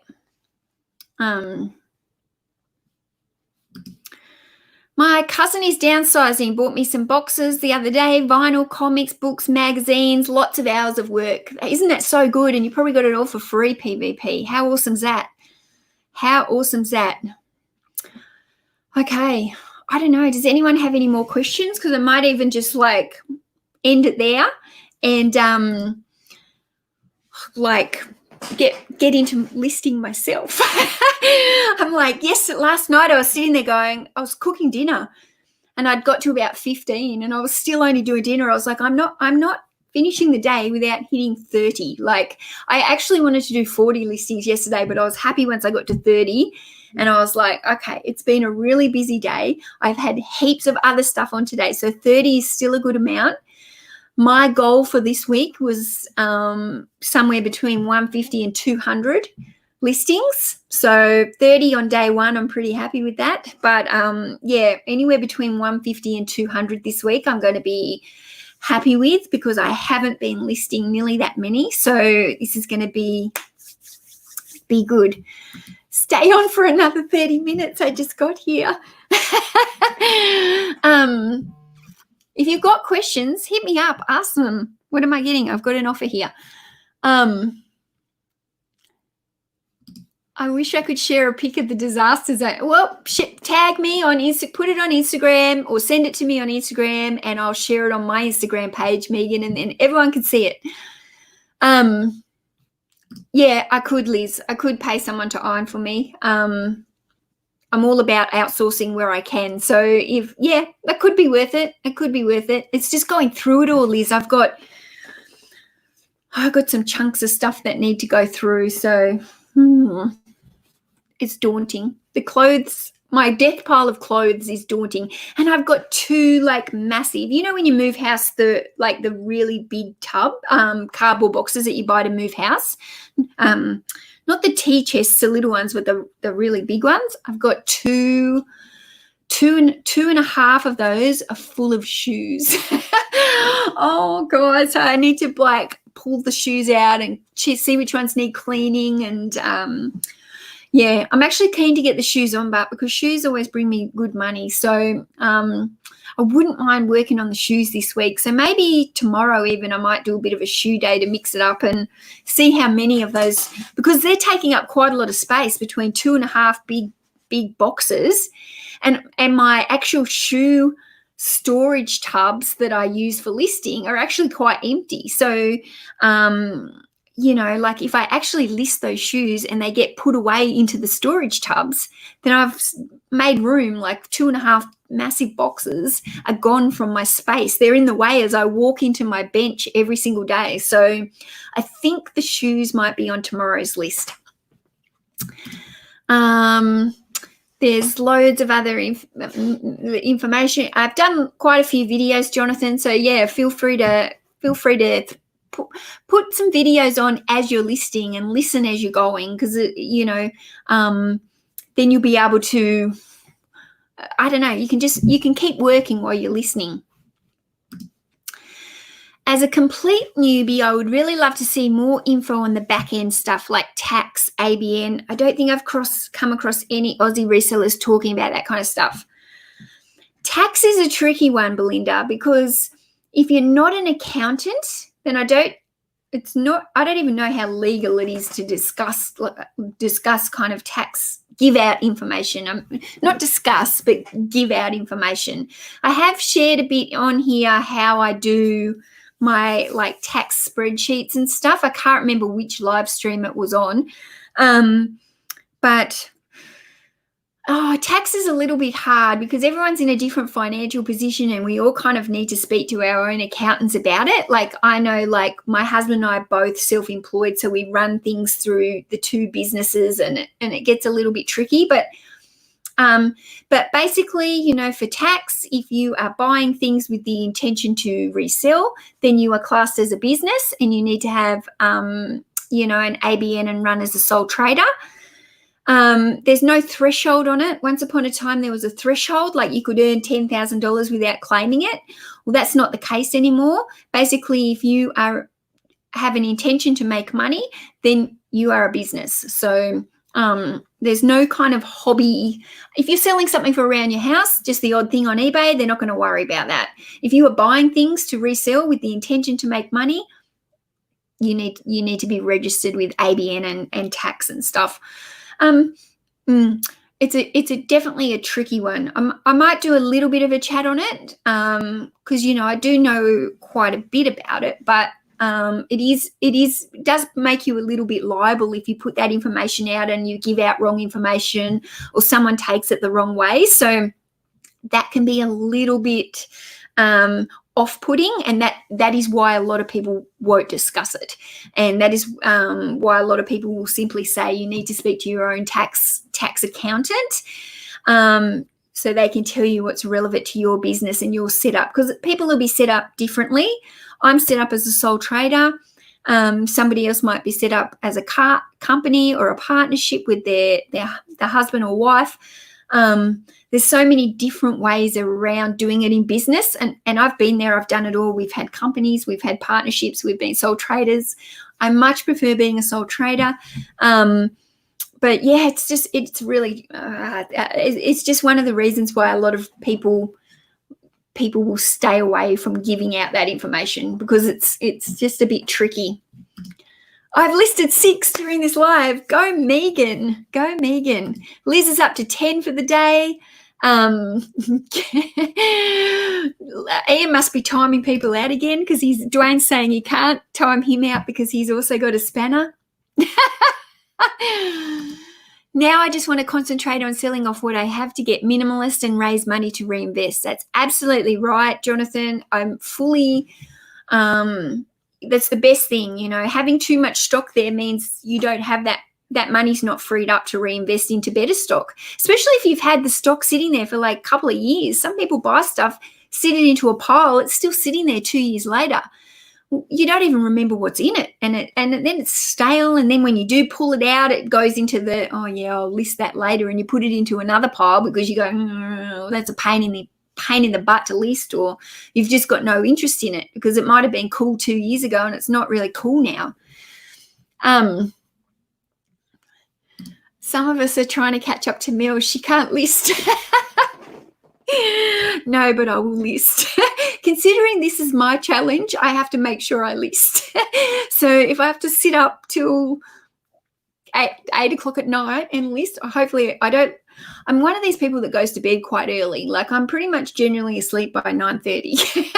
My My cousin is downsizing, bought me some boxes the other day, vinyl, comics, books, magazines, lots of hours of work. Isn't that so good? And you probably got it all for free, PvP. How awesome's that? How awesome's that? Okay, I don't know. Does anyone have any more questions? Because I might even just like end it there and like get into listing myself. I'm like, yes, last night I was sitting there going, I was cooking dinner and I'd got to about 15 and I was still only doing dinner. I was like, I'm not finishing the day without hitting 30. Like, I actually wanted to do 40 listings yesterday, but I was happy once I got to 30. And I was like, okay, it's been a really busy day. I've had heaps of other stuff on today. So 30 is still a good amount. My goal for this week was somewhere between 150 and 200 listings. So 30 on day one, I'm pretty happy with that. But yeah, anywhere between 150 and 200 this week, I'm going to be happy with, because I haven't been listing nearly that many. So this is going to be good. Stay on for another 30 minutes. I just got here. If you've got questions, hit me up. Ask them. What am I getting? I've got an offer here. I wish I could share a pic of the disaster zone. Well, tag me on put it on Instagram or send it to me on Instagram and I'll share it on my Instagram page, Megan, and then everyone can see it. Yeah, I could, Liz. I could pay someone to iron for me. I'm all about outsourcing where I can. So that could be worth it. It could be worth it. It's just going through it all, Liz. I've got some chunks of stuff that need to go through. So it's daunting. The clothes, my death pile of clothes is daunting. And I've got two like massive, when you move house, the really big tub, cardboard boxes that you buy to move house. Not the tea chests, the little ones, but the really big ones. I've got two and a half of those are full of shoes. Oh God. So I need to like pull the shoes out and see which ones need cleaning. And yeah, I'm actually keen to get the shoes on, but because shoes always bring me good money. So I wouldn't mind working on the shoes this week. So maybe tomorrow even I might do a bit of a shoe day to mix it up and see how many of those, because they're taking up quite a lot of space between 2.5 big boxes and my actual shoe storage tubs that I use for listing are actually quite empty. So, like if I actually list those shoes and they get put away into the storage tubs, then I've made room. Like 2.5 massive boxes are gone from my space. They're in the way as I walk into my bench every single day. So I think the shoes might be on tomorrow's list. There's loads of other information. I've done quite a few videos, Jonathan. So yeah, feel free to put some videos on as you're listing and listen as you're going, because then you'll be able to, I don't know, you can keep working while you're listening. As a complete newbie, I would really love to see more info on the back end stuff like tax, ABN. I don't think I've come across any Aussie resellers talking about that kind of stuff. Tax is a tricky one, Belinda, because if you're not an accountant, then I don't even know how legal it is to discuss kind of tax, give out information. Not discuss, but give out information. I have shared a bit on here how I do my like tax spreadsheets and stuff. I can't remember which live stream it was on. But tax is a little bit hard because everyone's in a different financial position and we all kind of need to speak to our own accountants about it. Like I know, like my husband and I are both self-employed, so we run things through the two businesses and it gets a little bit tricky. But basically, for tax, if you are buying things with the intention to resell, then you are classed as a business and you need to have, an ABN and run as a sole trader. There's no threshold on it. Once upon a time, there was a threshold, like you could earn $10,000 without claiming it. Well, that's not the case anymore. Basically, if you have an intention to make money, then you are a business. So There's no kind of hobby. If you're selling something for around your house, just the odd thing on eBay, they're not going to worry about that. If you are buying things to resell with the intention to make money, you need to be registered with ABN and tax and stuff. It's definitely a tricky one. I might do a little bit of a chat on it because I do know quite a bit about it, but it does make you a little bit liable if you put that information out and you give out wrong information or someone takes it the wrong way. So that can be a little bit off-putting, and that is why a lot of people won't discuss it, and that is why a lot of people will simply say you need to speak to your own tax accountant so they can tell you what's relevant to your business and your setup, because people will be set up differently. I'm set up as a sole trader. Somebody else might be set up as a company or a partnership with their husband or wife. There's so many different ways around doing it in business, and I've been there. I've done it all. We've had companies, we've had partnerships, we've been sole traders. I much prefer being a sole trader. But yeah, it's just one of the reasons why a lot of people will stay away from giving out that information, because it's just a bit tricky. I've listed 6 during this live. Go Megan. Go Megan. Liz is up to 10 for the day. Ian must be timing people out again, because Dwayne's saying he can't time him out because he's also got a spanner. Now I just want to concentrate on selling off what I have to get minimalist and raise money to reinvest. That's absolutely right, Jonathan. I'm fully that's the best thing. Having too much stock there means you don't have that money's not freed up to reinvest into better stock, especially if you've had the stock sitting there for like a couple of years. Some people buy stuff, sit it into a pile, it's still sitting there 2 years later. You don't even remember what's in it, and then it's stale, and then when you do pull it out, it goes into I'll list that later, and you put it into another pile because you go, that's a pain in the butt to list, or you've just got no interest in it because it might have been cool 2 years ago and it's not really cool now. Some of us are trying to catch up to Mel. She can't list. No, but I will list. Considering this is my challenge, I have to make sure I list. So if I have to sit up till 8 o'clock at night and list, hopefully I'm one of these people that goes to bed quite early. Like, I'm pretty much generally asleep by 9:30.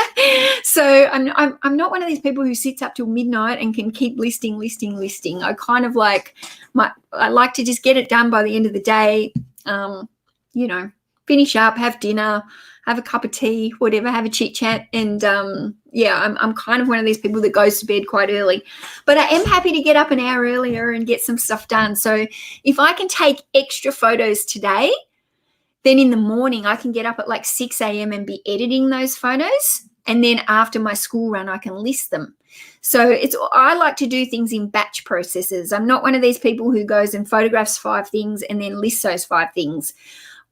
So I'm not one of these people who sits up till midnight and can keep listing. I kind of I like to just get it done by the end of the day. Finish up, have dinner, have a cup of tea, whatever, have a chit chat. And I'm kind of one of these people that goes to bed quite early, but I am happy to get up an hour earlier and get some stuff done. So if I can take extra photos today, then in the morning I can get up at like 6 a.m. and be editing those photos. And then after my school run, I can list them. So I like to do things in batch processes. I'm not one of these people who goes and photographs 5 things and then lists those 5 things.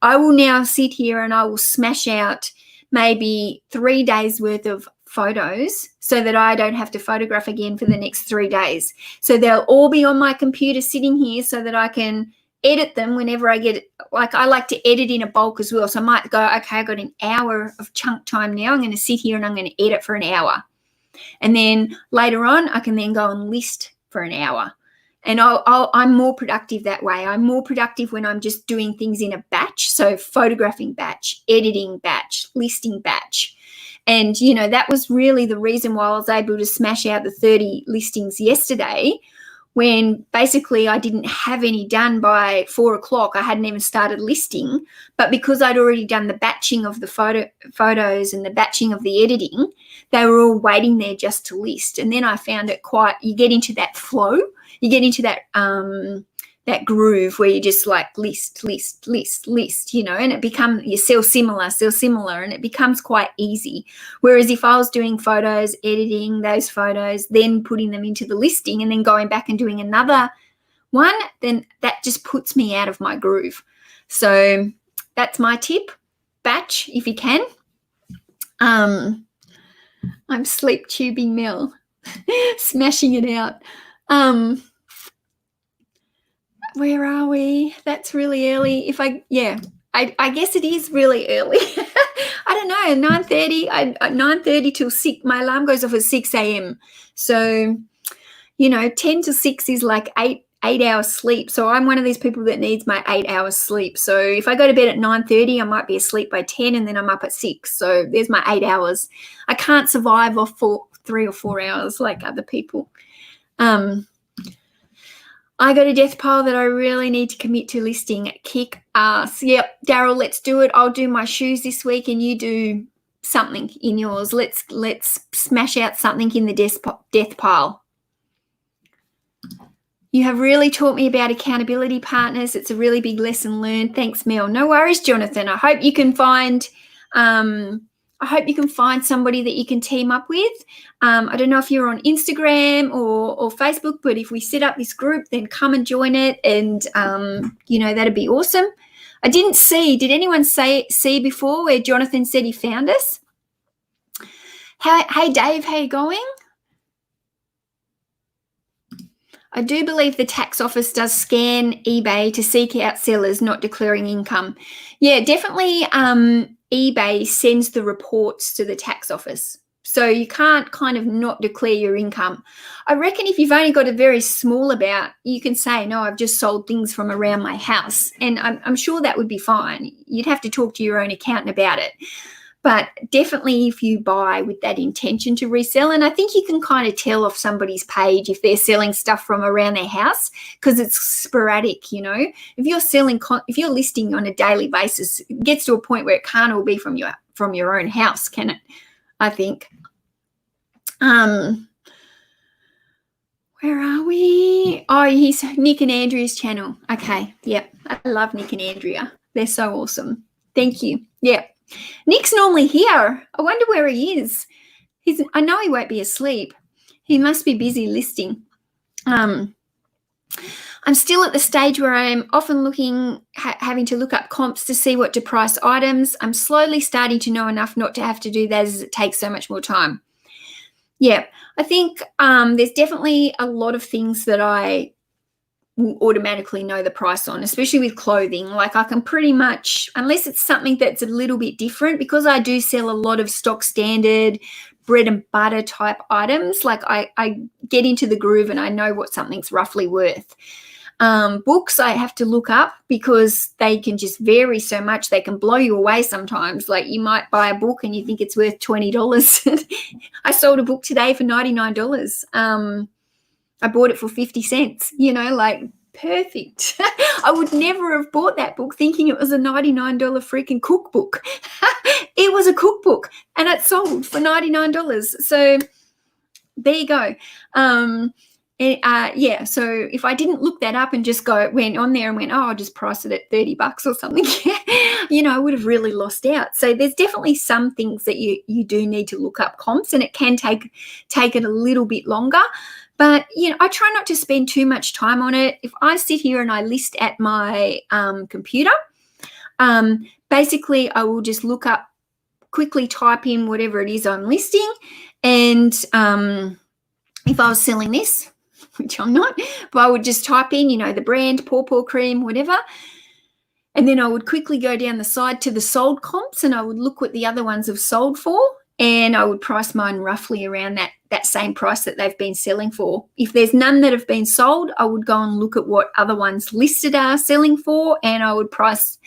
I will now sit here and I will smash out maybe 3 days worth of photos so that I don't have to photograph again for the next 3 days. So they'll all be on my computer sitting here so that I can edit them whenever I get it. Like, I like to edit in a bulk as well. So I might go, okay, I've got an hour of chunk time now. I'm going to sit here and I'm going to edit for an hour. And then later on, I can then go and list for an hour. And I'm more productive that way. I'm more productive when I'm just doing things in a batch. So photographing batch, editing batch, listing batch. And, that was really the reason why I was able to smash out the 30 listings yesterday, when basically I didn't have any done by 4 o'clock. I hadn't even started listing. But because I'd already done the batching of the photos and the batching of the editing, they were all waiting there just to list. And then I found it you get into that flow. You get into that groove where you just like list, and it becomes, you sell similar, and it becomes quite easy. Whereas if I was doing photos, editing those photos, then putting them into the listing and then going back and doing another one, then that just puts me out of my groove. So that's my tip. Batch if you can. I'm sleep tubing Mel, smashing it out. where are we? That's really early. I guess it is really early. I don't know, 9:30. 9:30 till 6. My alarm goes off at 6 a.m. So, 10 to 6 is like 8 hours sleep. So I'm one of these people that needs my 8 hours sleep. So if I go to bed at 9:30, I might be asleep by 10 and then I'm up at 6. So there's my 8 hours. I can't survive off 3 or 4 hours like other people. I got a death pile that I really need to commit to listing. Kick ass. Yep, Daryl, let's do it. I'll do my shoes this week and you do something in yours. Let's smash out something in the death pile. You have really taught me about accountability partners. It's a really big lesson learned. Thanks, Mel. No worries, Jonathan. I hope you can find somebody that you can team up with. I don't know if you're on Instagram or Facebook, but if we set up this group, then come and join it, and that'd be awesome. I didn't see. Did anyone see before where Jonathan said he found us? Hey, Dave, how you going? I do believe the tax office does scan eBay to seek out sellers not declaring income. Yeah, definitely eBay sends the reports to the tax office. So you can't kind of not declare your income. I reckon if you've only got a very small amount, you can say, no, I've just sold things from around my house. And I'm sure that would be fine. You'd have to talk to your own accountant about it. But definitely if you buy with that intention to resell, and I think you can kind of tell off somebody's page if they're selling stuff from around their house because it's sporadic, If you're listing on a daily basis, it gets to a point where it can't all be from your own house, can it? I think. Where are we? Oh, he's Nick and Andrea's channel. Okay, yep. I love Nick and Andrea. They're so awesome. Thank you. Yep. Nick's normally here. I wonder where he is. I know he won't be asleep. He must be busy listing. I'm still at the stage where I'm often having to look up comps to see what to price items. I'm slowly starting to know enough not to have to do that as it takes so much more time. Yeah, I think there's definitely a lot of things that I will automatically know the price on, especially with clothing. Like I can pretty much, unless it's something that's a little bit different, because I do sell a lot of stock standard bread and butter type items, like I get into the groove and I know what something's roughly worth. Books I have to look up because they can just vary so much. They can blow you away sometimes. Like you might buy a book and you think it's worth $20. I sold a book today for $99. I bought it for 50 cents, perfect. I would never have bought that book thinking it was a $99 freaking cookbook. It was a cookbook and it sold for $99. So there you go. So if I didn't look that up and just went on there and went, I'll just price it at $30 or something, I would have really lost out. So there's definitely some things that you do need to look up comps, and it can take it a little bit longer. But, I try not to spend too much time on it. If I sit here and I list at my computer, basically I will just look up, quickly type in whatever it is I'm listing. And if I was selling this, which I'm not, but I would just type in, the brand, paw cream, whatever. And then I would quickly go down the side to the sold comps and I would look what the other ones have sold for. And I would price mine roughly around that same price that they've been selling for. If there's none that have been sold, I would go and look at what other ones listed are selling for, and I would price,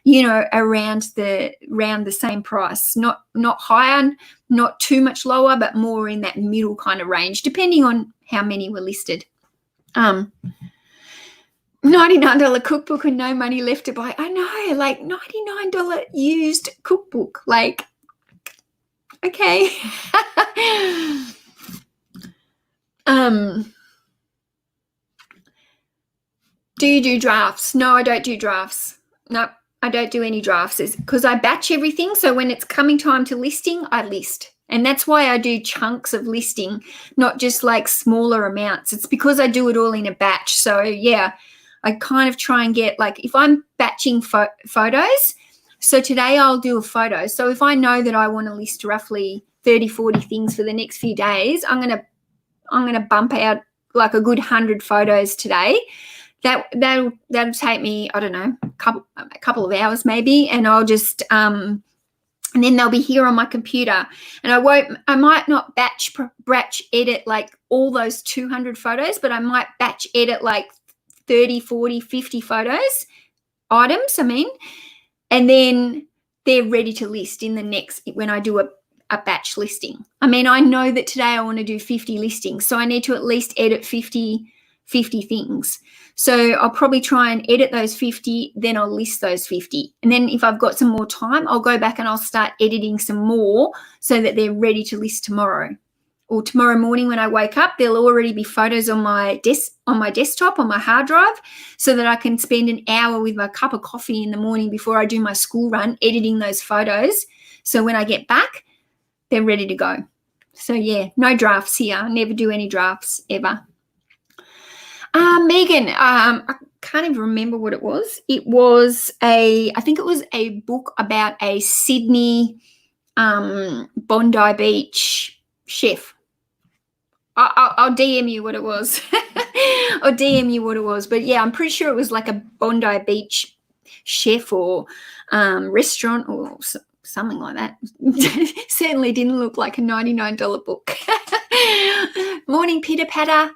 around the same price. Not higher, not too much lower, but more in that middle kind of range, depending on how many were listed. $99 cookbook and no money left to buy. I know, like $99 used cookbook, like. Okay. Do you do drafts? No, I don't do drafts. No, I don't do any drafts. It's because I batch everything. So when it's coming time to listing, I list. And that's why I do chunks of listing, not just like smaller amounts. It's because I do it all in a batch. So yeah, I kind of try and get, like, if I'm batching photos, so today I'll do a photo. So if I know that I want to list roughly 30, 40 things for the next few days, I'm going to bump out like a good 100 photos today. that'll take me, I don't know, a couple of hours maybe, and I'll just and then they'll be here on my computer, and I might not batch edit like all those 200 photos, but I might batch edit like 30, 40, 50 items, and then they're ready to list in the next, when I do a batch listing. I know that today I want to do 50 listings, so I need to at least edit 50 things. So I'll probably try and edit those 50, then I'll list those 50. And then if I've got some more time, I'll go back and I'll start editing some more so that they're ready to list tomorrow. Or tomorrow morning when I wake up, there'll already be photos on my desktop, on my hard drive, so that I can spend an hour with my cup of coffee in the morning before I do my school run, editing those photos. So when I get back, they're ready to go. So yeah, no drafts here. Never do any drafts ever. Megan, I can't even remember what it was. I think it was a book about a Sydney Bondi Beach chef. I'll DM you what it was. I'll DM you what it was. But yeah, I'm pretty sure it was like a Bondi Beach chef or restaurant or something like that. Certainly didn't look like a $99 book. Morning, Pitter Patter.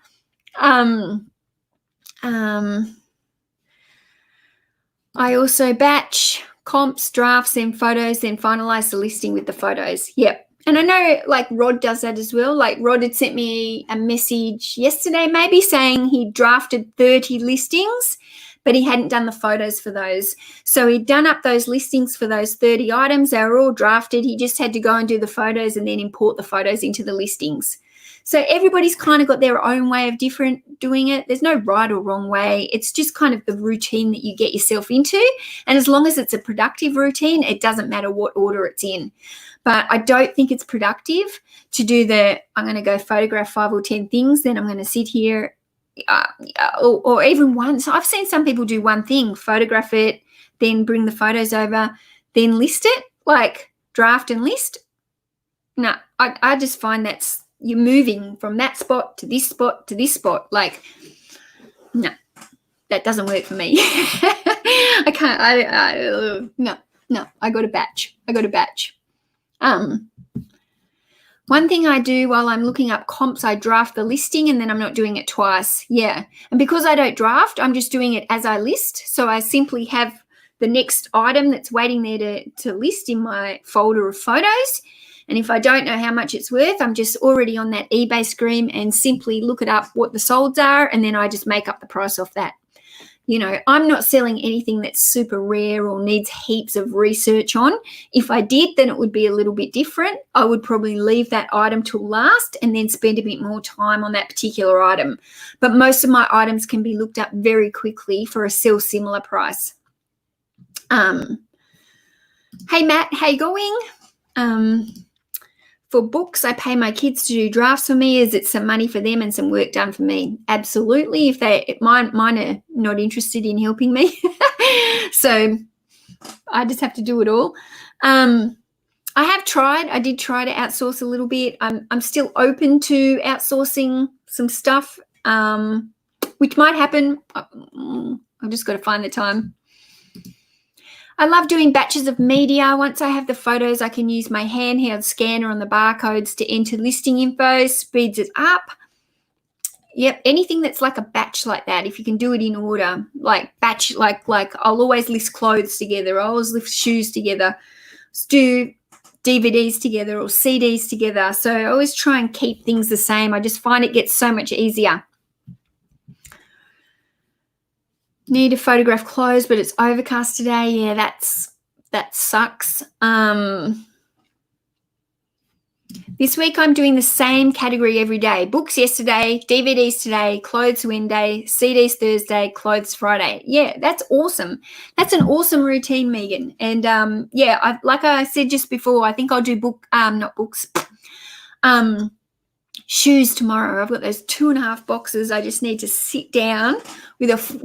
I also batch comps, drafts, and photos, then finalize the listing with the photos. Yep. And I know like Rod does that as well. Like Rod had sent me a message yesterday maybe saying he drafted 30 listings, but he hadn't done the photos for those. So he'd done up those listings for those 30 items. They were all drafted. He just had to go and do the photos and then import the photos into the listings. So everybody's kind of got their own way of doing it. There's no right or wrong way. It's just kind of the routine that you get yourself into. And as long as it's a productive routine, it doesn't matter what order it's in. But I don't think it's productive to do I'm going to go photograph 5 or 10 things, then I'm going to sit here or even one. So I've seen some people do one thing, photograph it, then bring the photos over, then list it, like draft and list. No, I just find you're moving from that spot to this spot to this spot. Like, no, that doesn't work for me. I can't. No, I got to batch. One thing I do while I'm looking up comps, I draft the listing and then I'm not doing it twice. Yeah. And because I don't draft, I'm just doing it as I list. So I simply have the next item that's waiting there to list in my folder of photos. And if I don't know how much it's worth, I'm just already on that eBay screen and simply look it up what the solds are, and then I just make up the price off that. I'm not selling anything that's super rare or needs heaps of research on. If I did, then it would be a little bit different. I would probably leave that item till last and then spend a bit more time on that particular item. But most of my items can be looked up very quickly for a similar price. Hey, Matt, how you going? For books, I pay my kids to do drafts for me as it's some money for them and some work done for me. Absolutely. If mine are not interested in helping me. So I just have to do it all. I did try to outsource a little bit. I'm still open to outsourcing some stuff, which might happen. I've just got to find the time. I love doing batches of media. Once I have the photos, I can use my handheld scanner on the barcodes to enter listing info, speeds it up. Yep, anything that's like a batch like that, if you can do it in order, like batch, like I'll always list clothes together. I always list shoes together, do DVDs together or CDs together. So I always try and keep things the same. I just find it gets so much easier. Need to photograph clothes, but it's overcast today. Yeah, that sucks. This week I'm doing the same category every day. Books yesterday, DVDs today, clothes Wednesday, CDs Thursday, clothes Friday. Yeah, that's awesome. That's an awesome routine, Megan. And yeah, like I said just before, I think I'll do shoes tomorrow. I've got those 2.5 boxes. I just need to sit down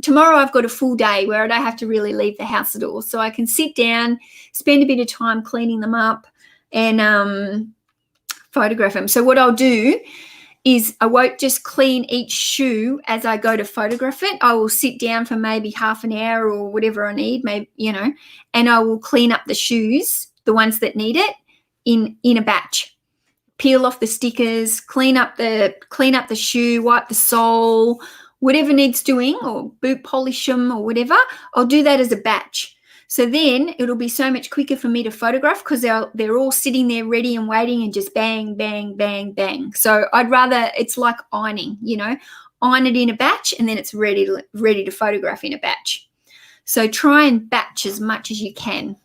tomorrow I've got a full day where I don't have to really leave the house at all. So I can sit down, spend a bit of time cleaning them up and photograph them. So what I'll do is I won't just clean each shoe as I go to photograph it. I will sit down for maybe half an hour or whatever I need, maybe, and I will clean up the shoes, the ones that need it, in a batch. Peel off the stickers, clean up the shoe, wipe the sole, whatever needs doing, or boot polish them or whatever. I'll do that as a batch. So then it'll be so much quicker for me to photograph because they're all sitting there ready and waiting and just bang, bang, bang, bang. So I'd rather, it's like ironing, iron it in a batch and then it's ready to photograph in a batch. So try and batch as much as you can.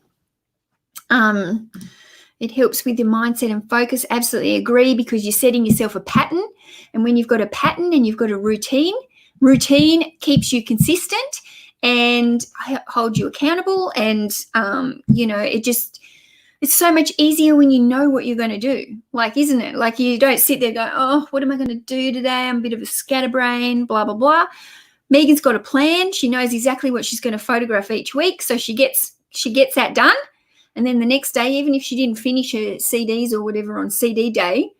It helps with your mindset and focus. Absolutely agree, because you're setting yourself a pattern. And when you've got a pattern and you've got a routine keeps you consistent and hold you accountable. And, it's so much easier when you know what you're going to do. Like, isn't it? Like, you don't sit there going, oh, what am I going to do today? I'm a bit of a scatterbrain, blah, blah, blah. Megan's got a plan. She knows exactly what she's going to photograph each week. So she gets that done. And then the next day, even if she didn't finish her CDs or whatever on CD day,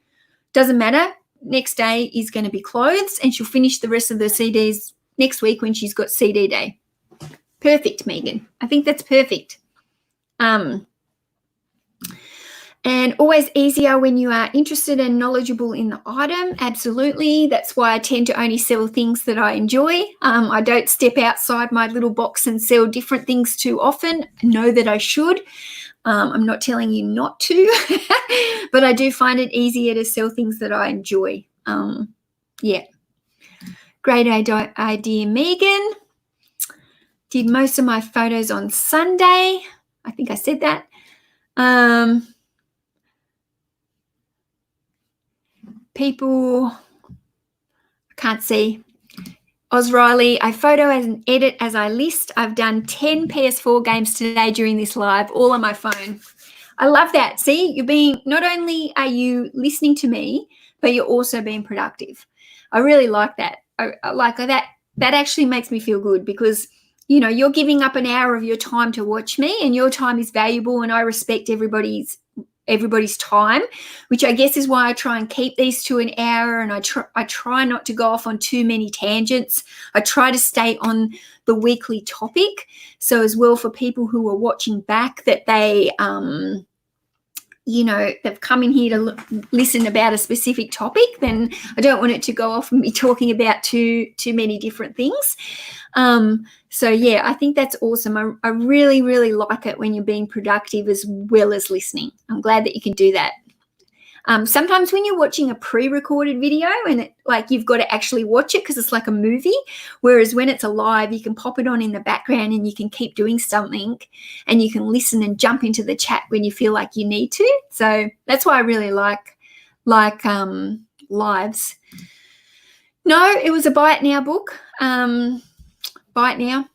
doesn't matter. Next day is going to be clothes, and she'll finish the rest of the CDs next week when she's got CD day. Perfect, Megan. I think that's perfect. And always easier when you are interested and knowledgeable in the item. Absolutely. That's why I tend to only sell things that I enjoy. I don't step outside my little box and sell different things too often. I know that I should. I'm not telling you not to, but I do find it easier to sell things that I enjoy. Great idea, Megan. Did most of my photos on Sunday. I think I said that. People, I can't see. Oz Riley, I photo as an edit as I list. I've done 10 PS4 games today during this live, all on my phone. I love that. See, not only are you listening to me, but you're also being productive. I really like that. I like that. That actually makes me feel good because, you're giving up an hour of your time to watch me, and your time is valuable, and I respect everybody's time, which I guess is why I try and keep these to an hour, and I try not to go off on too many tangents. I try to stay on the weekly topic. So as well, for people who are watching back, that they they've come in here to listen about a specific topic, then I don't want it to go off and be talking about too many different things. I think that's awesome. I really, really like it when you're being productive as well as listening. I'm glad that you can do that. Sometimes when you're watching a pre-recorded video and you've got to actually watch it because it's like a movie, whereas when it's a live, you can pop it on in the background and you can keep doing something and you can listen and jump into the chat when you feel like you need to. So that's why I really like lives. No, it was a Buy It Now book. Buy It Now.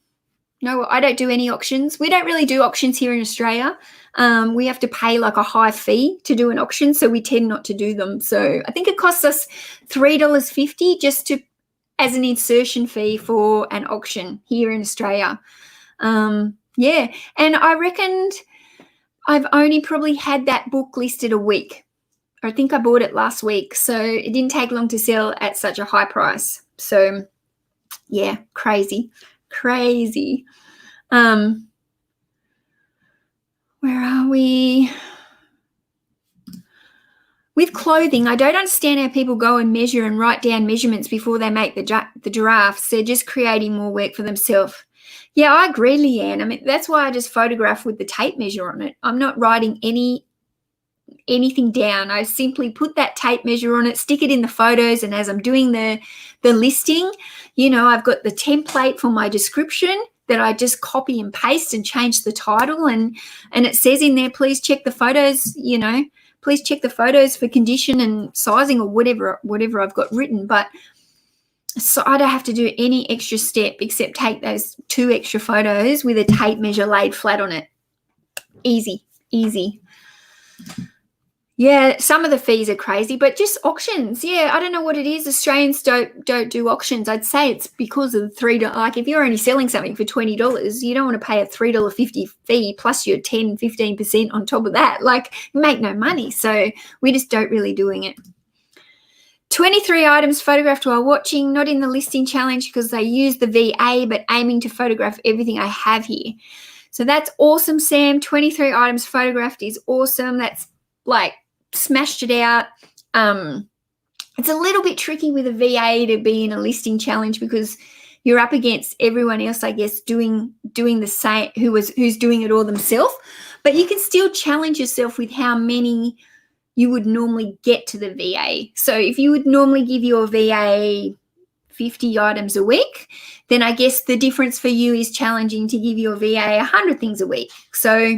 No, I don't do any auctions. We don't really do auctions here in Australia. We have to pay like a high fee to do an auction, so we tend not to do them. So I think it costs us $3.50 just as an insertion fee for an auction here in Australia. And I reckoned I've only probably had that book listed a week. I think I bought it last week, so it didn't take long to sell at such a high price. So yeah, crazy. Where are we? With clothing, I don't understand how people go and measure and write down measurements before they make the giraffes. They're just creating more work for themselves. Yeah, I agree, Leanne. I mean, that's why I just photograph with the tape measure on it. I'm not writing anything down. I simply put that tape measure on it, stick it in the photos, and as I'm doing the listing, I've got the template for my description that I just copy and paste and change the title, and it says in there, please check the photos, please check the photos for condition and sizing or whatever I've got written. But so I don't have to do any extra step except take those 2 extra photos with a tape measure laid flat on it. Easy. Yeah, some of the fees are crazy, but just auctions. Yeah, I don't know what it is. Australians don't do auctions. I'd say it's because of the $3. Like if you're only selling something for $20, you don't want to pay a $3.50 fee plus your 10-15% on top of that. Like you make no money. So we just don't really doing it. 23 items photographed while watching, not in the listing challenge because they use the VA, but aiming to photograph everything I have here. So that's awesome, Sam. 23 items photographed is awesome. That's like smashed it out. It's a little bit tricky with a VA to be in a listing challenge because you're up against everyone else, I guess, doing the same, who's doing it all themselves. But you can still challenge yourself with how many you would normally get to the VA. So if you would normally give your VA 50 items a week, then I guess the difference for you is challenging to give your VA 100 things a week. So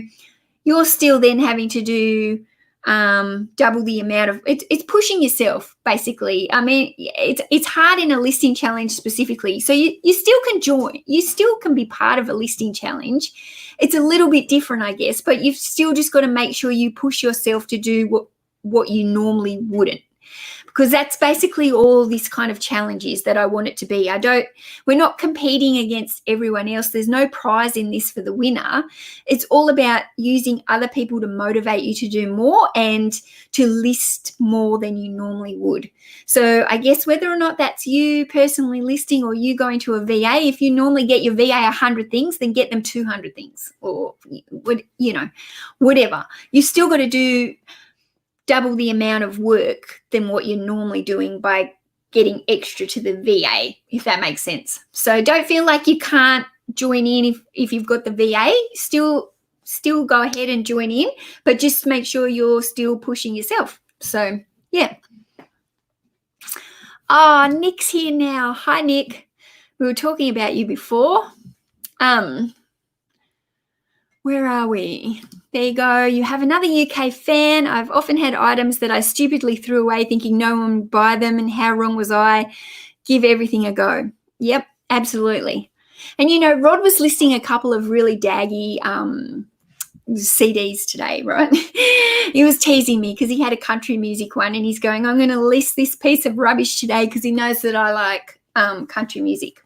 you're still then having to do double the amount of it's pushing yourself, basically. I mean, it's hard in a listing challenge specifically. So you still can join, you still can be part of a listing challenge. It's a little bit different, I guess, but you've still just got to make sure you push yourself to do what you normally wouldn't, because that's basically all this kind of challenge is that I want it to be. We're not competing against everyone else. There's no prize in this for the winner. It's all about using other people to motivate you to do more and to list more than you normally would. So I guess whether or not that's you personally listing or you going to a VA, if you normally get your VA 100 things, then get them 200 things or, whatever. You still got to do double the amount of work than what you're normally doing by getting extra to the VA, if that makes sense. So don't feel like you can't join in if you've got the VA. Still go ahead and join in, but just make sure you're still pushing yourself. So, yeah. Oh, Nick's here now. Hi, Nick. We were talking about you before. Where are we? There you go. You have another UK fan. I've often had items that I stupidly threw away thinking no one would buy them, and how wrong was I? Give everything a go. Yep, absolutely. And, Rod was listing a couple of really daggy CDs today, right? He was teasing me because he had a country music one and he's going, I'm going to list this piece of rubbish today because he knows that I like country music.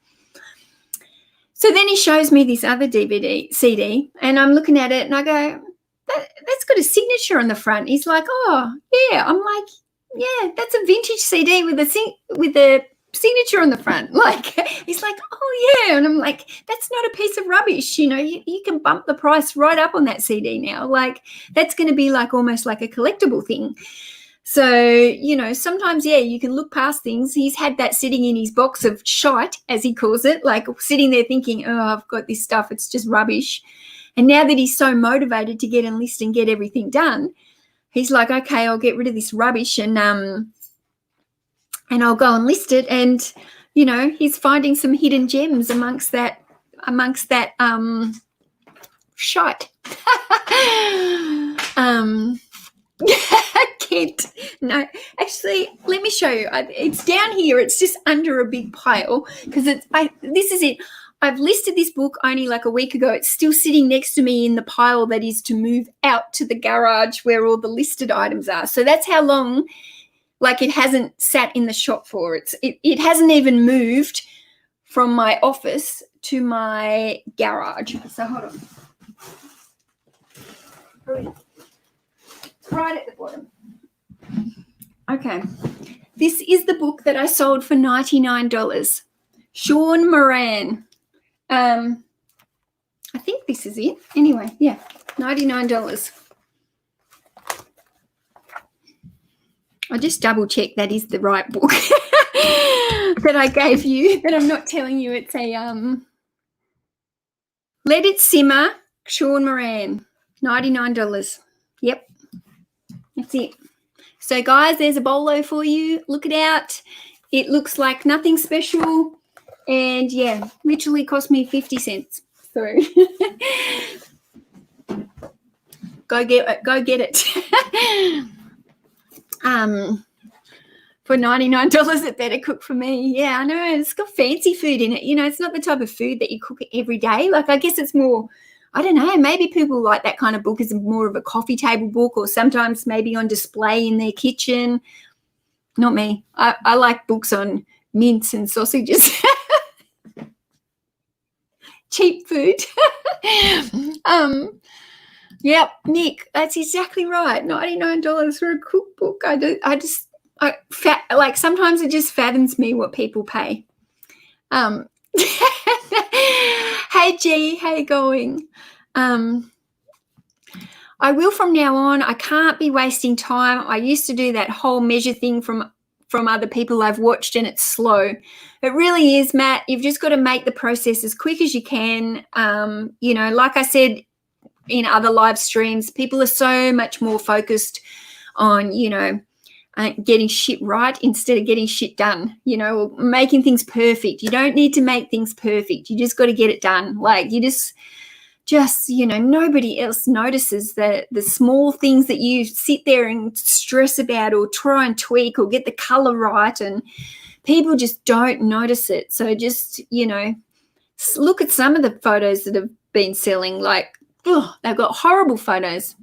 So then he shows me this other CD, and I'm looking at it and I go, that's got a signature on the front. He's like, oh, yeah. I'm like, yeah, that's a vintage CD with a signature on the front. Like, he's like, oh, yeah. And I'm like, that's not a piece of rubbish. You can bump the price right up on that CD now. Like, that's going to be like almost like a collectible thing. So, sometimes, yeah, you can look past things. He's had that sitting in his box of shite, as he calls it, like sitting there thinking, oh, I've got this stuff. It's just rubbish. And now that he's so motivated to get enlist and get everything done, he's like, okay, I'll get rid of this rubbish and I'll go and list it. And, he's finding some hidden gems amongst that shite. Kent. No, actually, let me show you. It's down here. It's just under a big pile because this is it. I've listed this book only like a week ago. It's still sitting next to me in the pile that is to move out to the garage where all the listed items are. So that's how long, like, it hasn't sat in the shop for. It hasn't even moved from my office to my garage. So hold on. Right at the bottom. Okay. This is the book that I sold for $99. Sean Moran. I think this is it. Anyway, yeah, $99. I just double check that is the right book that I gave you, that I'm not telling you it's a Let It Simmer, Sean Moran, $99. Yep, that's it. So, guys, there's a bolo for you. Look it out. It looks like nothing special. And, yeah, literally cost me 50 cents. So, go get it. For $99, it better cook for me. Yeah, I know. It's got fancy food in it. It's not the type of food that you cook every day. Like, I guess it's more, I don't know, maybe people like that kind of book as more of a coffee table book, or sometimes maybe on display in their kitchen. Not me. I like books on mince and sausages. Cheap food. Yep, Nick, that's exactly right. $99 for a cookbook. I just like sometimes it just fathoms me what people pay. Hey G, how you going? I will from now on. I can't be wasting time. I used to do that whole measure thing from other people I've watched, and it's slow. It really is, Matt. You've just got to make the process as quick as you can. Like I said in other live streams, people are so much more focused on, getting shit right instead of getting shit done, or making things perfect. You don't need to make things perfect. You just got to get it done. Like you just nobody else notices the small things that you sit there and stress about or try and tweak or get the color right, and people just don't notice it. So just, look at some of the photos that have been selling. Like, they've got horrible photos.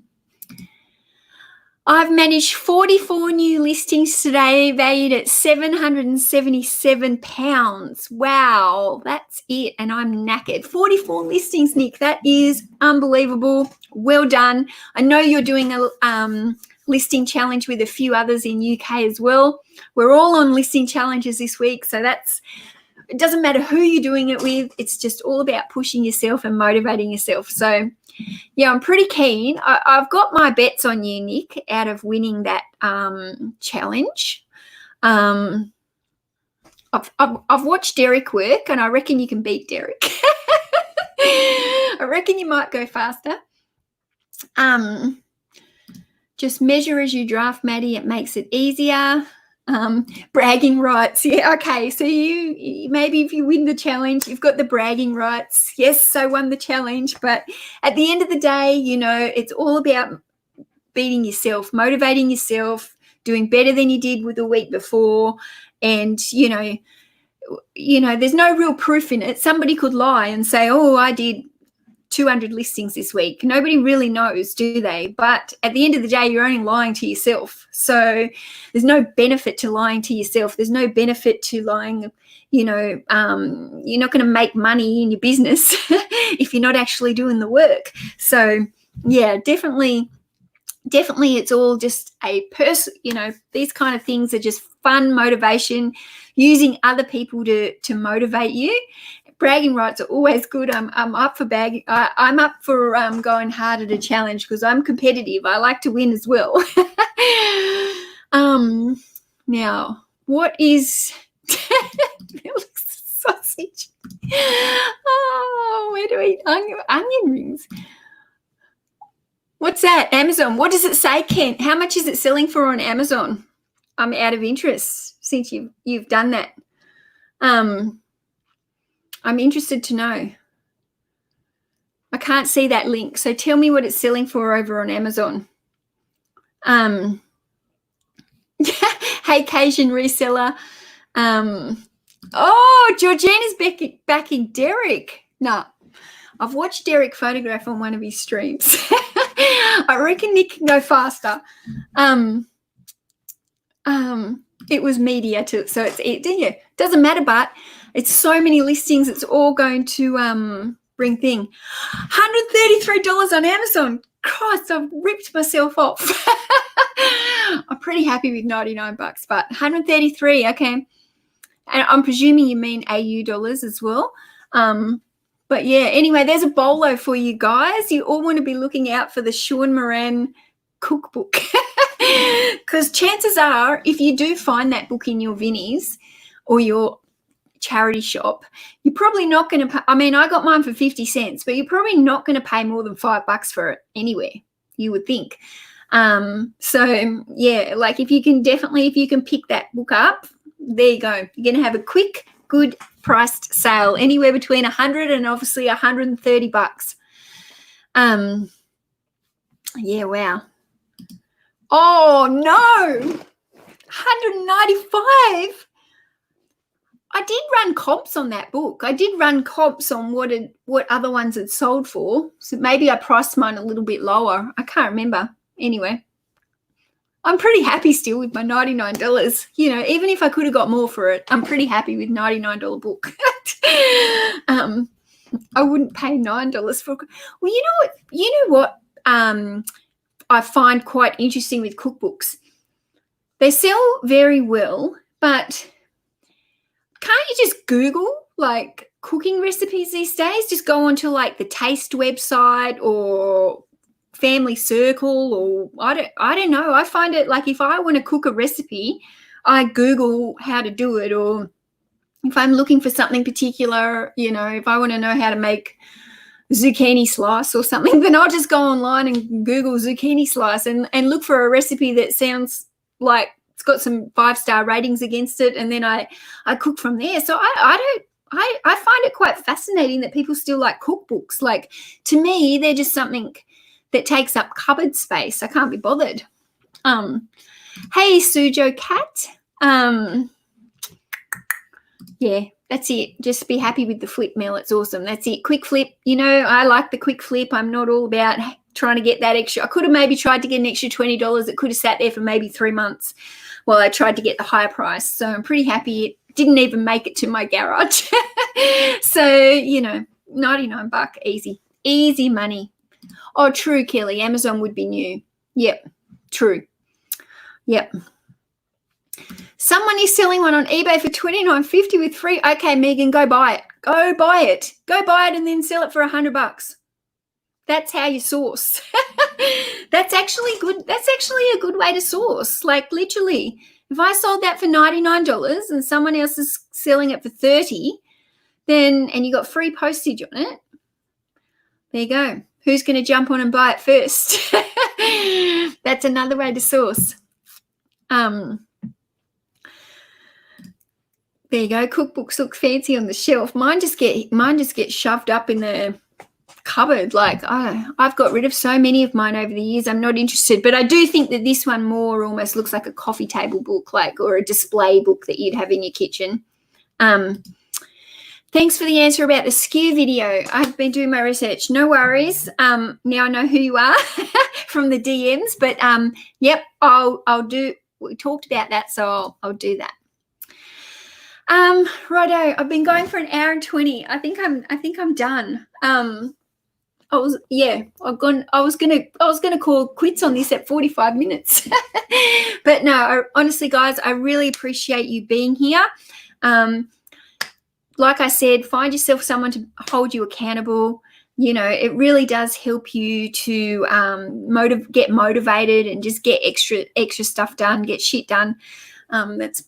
I've managed 44 new listings today, valued at £777. Wow, that's it. And I'm knackered. 44 listings, Nick. That is unbelievable. Well done. I know you're doing a listing challenge with a few others in UK as well. We're all on listing challenges this week. So it doesn't matter who you're doing it with. It's just all about pushing yourself and motivating yourself. So yeah, I'm pretty keen. I've got my bets on you, Nick, out of winning that challenge. I've watched Derek work, and I reckon you can beat Derek. I reckon you might go faster. Just measure as you draft, Maddie. It makes it easier. Bragging rights. Yeah, okay. So you maybe if you win the challenge, you've got the bragging rights. Yes, I won the challenge. But at the end of the day, it's all about beating yourself, motivating yourself, doing better than you did with the week before. And, there's no real proof in it. Somebody could lie and say, oh, I did 200 listings this week. Nobody really knows, do they? But at the end of the day, you're only lying to yourself. So there's no benefit to lying to yourself. There's no benefit to lying, you're not going to make money in your business if you're not actually doing the work. So yeah, definitely it's all just a person, these kind of things are just fun motivation, using other people to motivate you. Bragging rights are always good. I'm up for bagging. I'm up for going hard at a challenge because I'm competitive. I like to win as well. Now, what is sausage? Oh, where do we onion rings? What's that? Amazon. What does it say, Kent? How much is it selling for on Amazon? I'm out of interest since you've done that. I'm interested to know. I can't see that link. So tell me what it's selling for over on Amazon. Hey, Cajun Reseller. Georgina's backing Derek. No, I've watched Derek photograph on one of his streams. I reckon Nick can go faster. It was media too, so it doesn't matter, but it's so many listings, it's all going to bring thing. $133 on Amazon. Christ, I've ripped myself off. I'm pretty happy with $99, but 133, okay. And I'm presuming you mean AU dollars as well. But yeah, anyway, there's a bolo for you guys. You all want to be looking out for the Sean Moran cookbook. Because chances are, if you do find that book in your Vinnies or your charity shop, you're probably not going to pay. I mean, I got mine for 50 cents, but you're probably not going to pay more than $5 for it anywhere, you would think. So yeah, like if you can pick that book up, there you go. You're going to have a quick, good priced sale, anywhere between $100 and obviously $130. Yeah, wow. Oh no, 195. I did run comps on that book. I did run comps on what other ones had sold for. So maybe I priced mine a little bit lower. I can't remember. Anyway, I'm pretty happy still with my $99. Even if I could have got more for it, I'm pretty happy with $99 book. I wouldn't pay $9 for. Well, you know what? I find quite interesting with cookbooks. They sell very well, but can't you just Google like cooking recipes these days? Just go onto like the Taste website or Family Circle, or I don't know. I find it like if I want to cook a recipe, I Google how to do it, or if I'm looking for something particular, if I want to know how to make zucchini slice or something, then I'll just go online and Google zucchini slice and look for a recipe that sounds like it's got some 5-star ratings against it, and then I cook from there. So I find it quite fascinating that people still like cookbooks. Like, to me, they're just something that takes up cupboard space. I can't be bothered. Hey, Sujo Cat. Yeah, that's it. Just be happy with the flip meal. It's awesome. That's it. Quick flip. I like the quick flip. I'm not all about trying to get that extra. I could have maybe tried to get an extra $20. It could have sat there for maybe 3 months while I tried to get the higher price. So I'm pretty happy it didn't even make it to my garage. So, $99, easy money. Oh, true, Kelly. Amazon would be new. Yep, true. Yep. Someone is selling one on eBay for $29.50 with free. Okay, Megan, go buy it. Go buy it and then sell it for $100. That's how you source. That's actually good. That's actually a good way to source. Like, literally, if I sold that for $99 and someone else is selling it for $30, and you got free postage on it, there you go. Who's going to jump on and buy it first? That's another way to source. There you go. Cookbooks look fancy on the shelf. Mine just get shoved up in the cupboard. Like, I've got rid of so many of mine over the years. I'm not interested, but I do think that this one more almost looks like a coffee table book, like, or a display book that you'd have in your kitchen. Thanks for the answer about the skew video. I've been doing my research. No worries. Now I know who you are from the DMs, but yep, I'll do. We talked about that, so I'll do that. Righto. I've been going for an hour and 20. I think I'm done. I was gonna call quits on this at 45 minutes. But no, honestly, guys, I really appreciate you being here. Like I said, find yourself someone to hold you accountable. It really does help you to get motivated and just get extra stuff done, get shit done. That's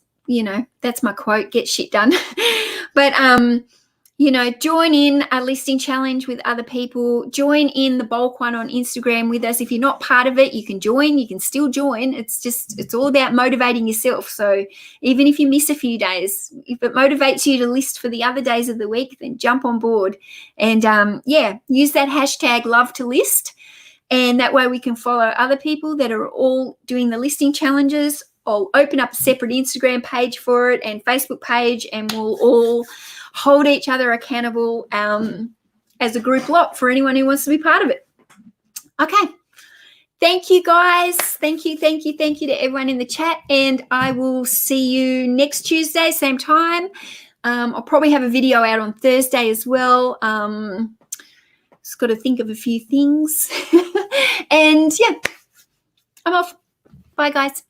my quote, get shit done. But, join in a listing challenge with other people. Join in the bulk one on Instagram with us. If you're not part of it, you can join. You can still join. It's all about motivating yourself. So even if you miss a few days, if it motivates you to list for the other days of the week, then jump on board and, use that hashtag love to list. And that way we can follow other people that are all doing the listing challenges. I'll open up a separate Instagram page for it and Facebook page, and we'll all hold each other accountable as a group lot for anyone who wants to be part of it. Okay. Thank you, guys. Thank you to everyone in the chat, and I will see you next Tuesday, same time. I'll probably have a video out on Thursday as well. Just got to think of a few things. And, yeah, I'm off. Bye, guys.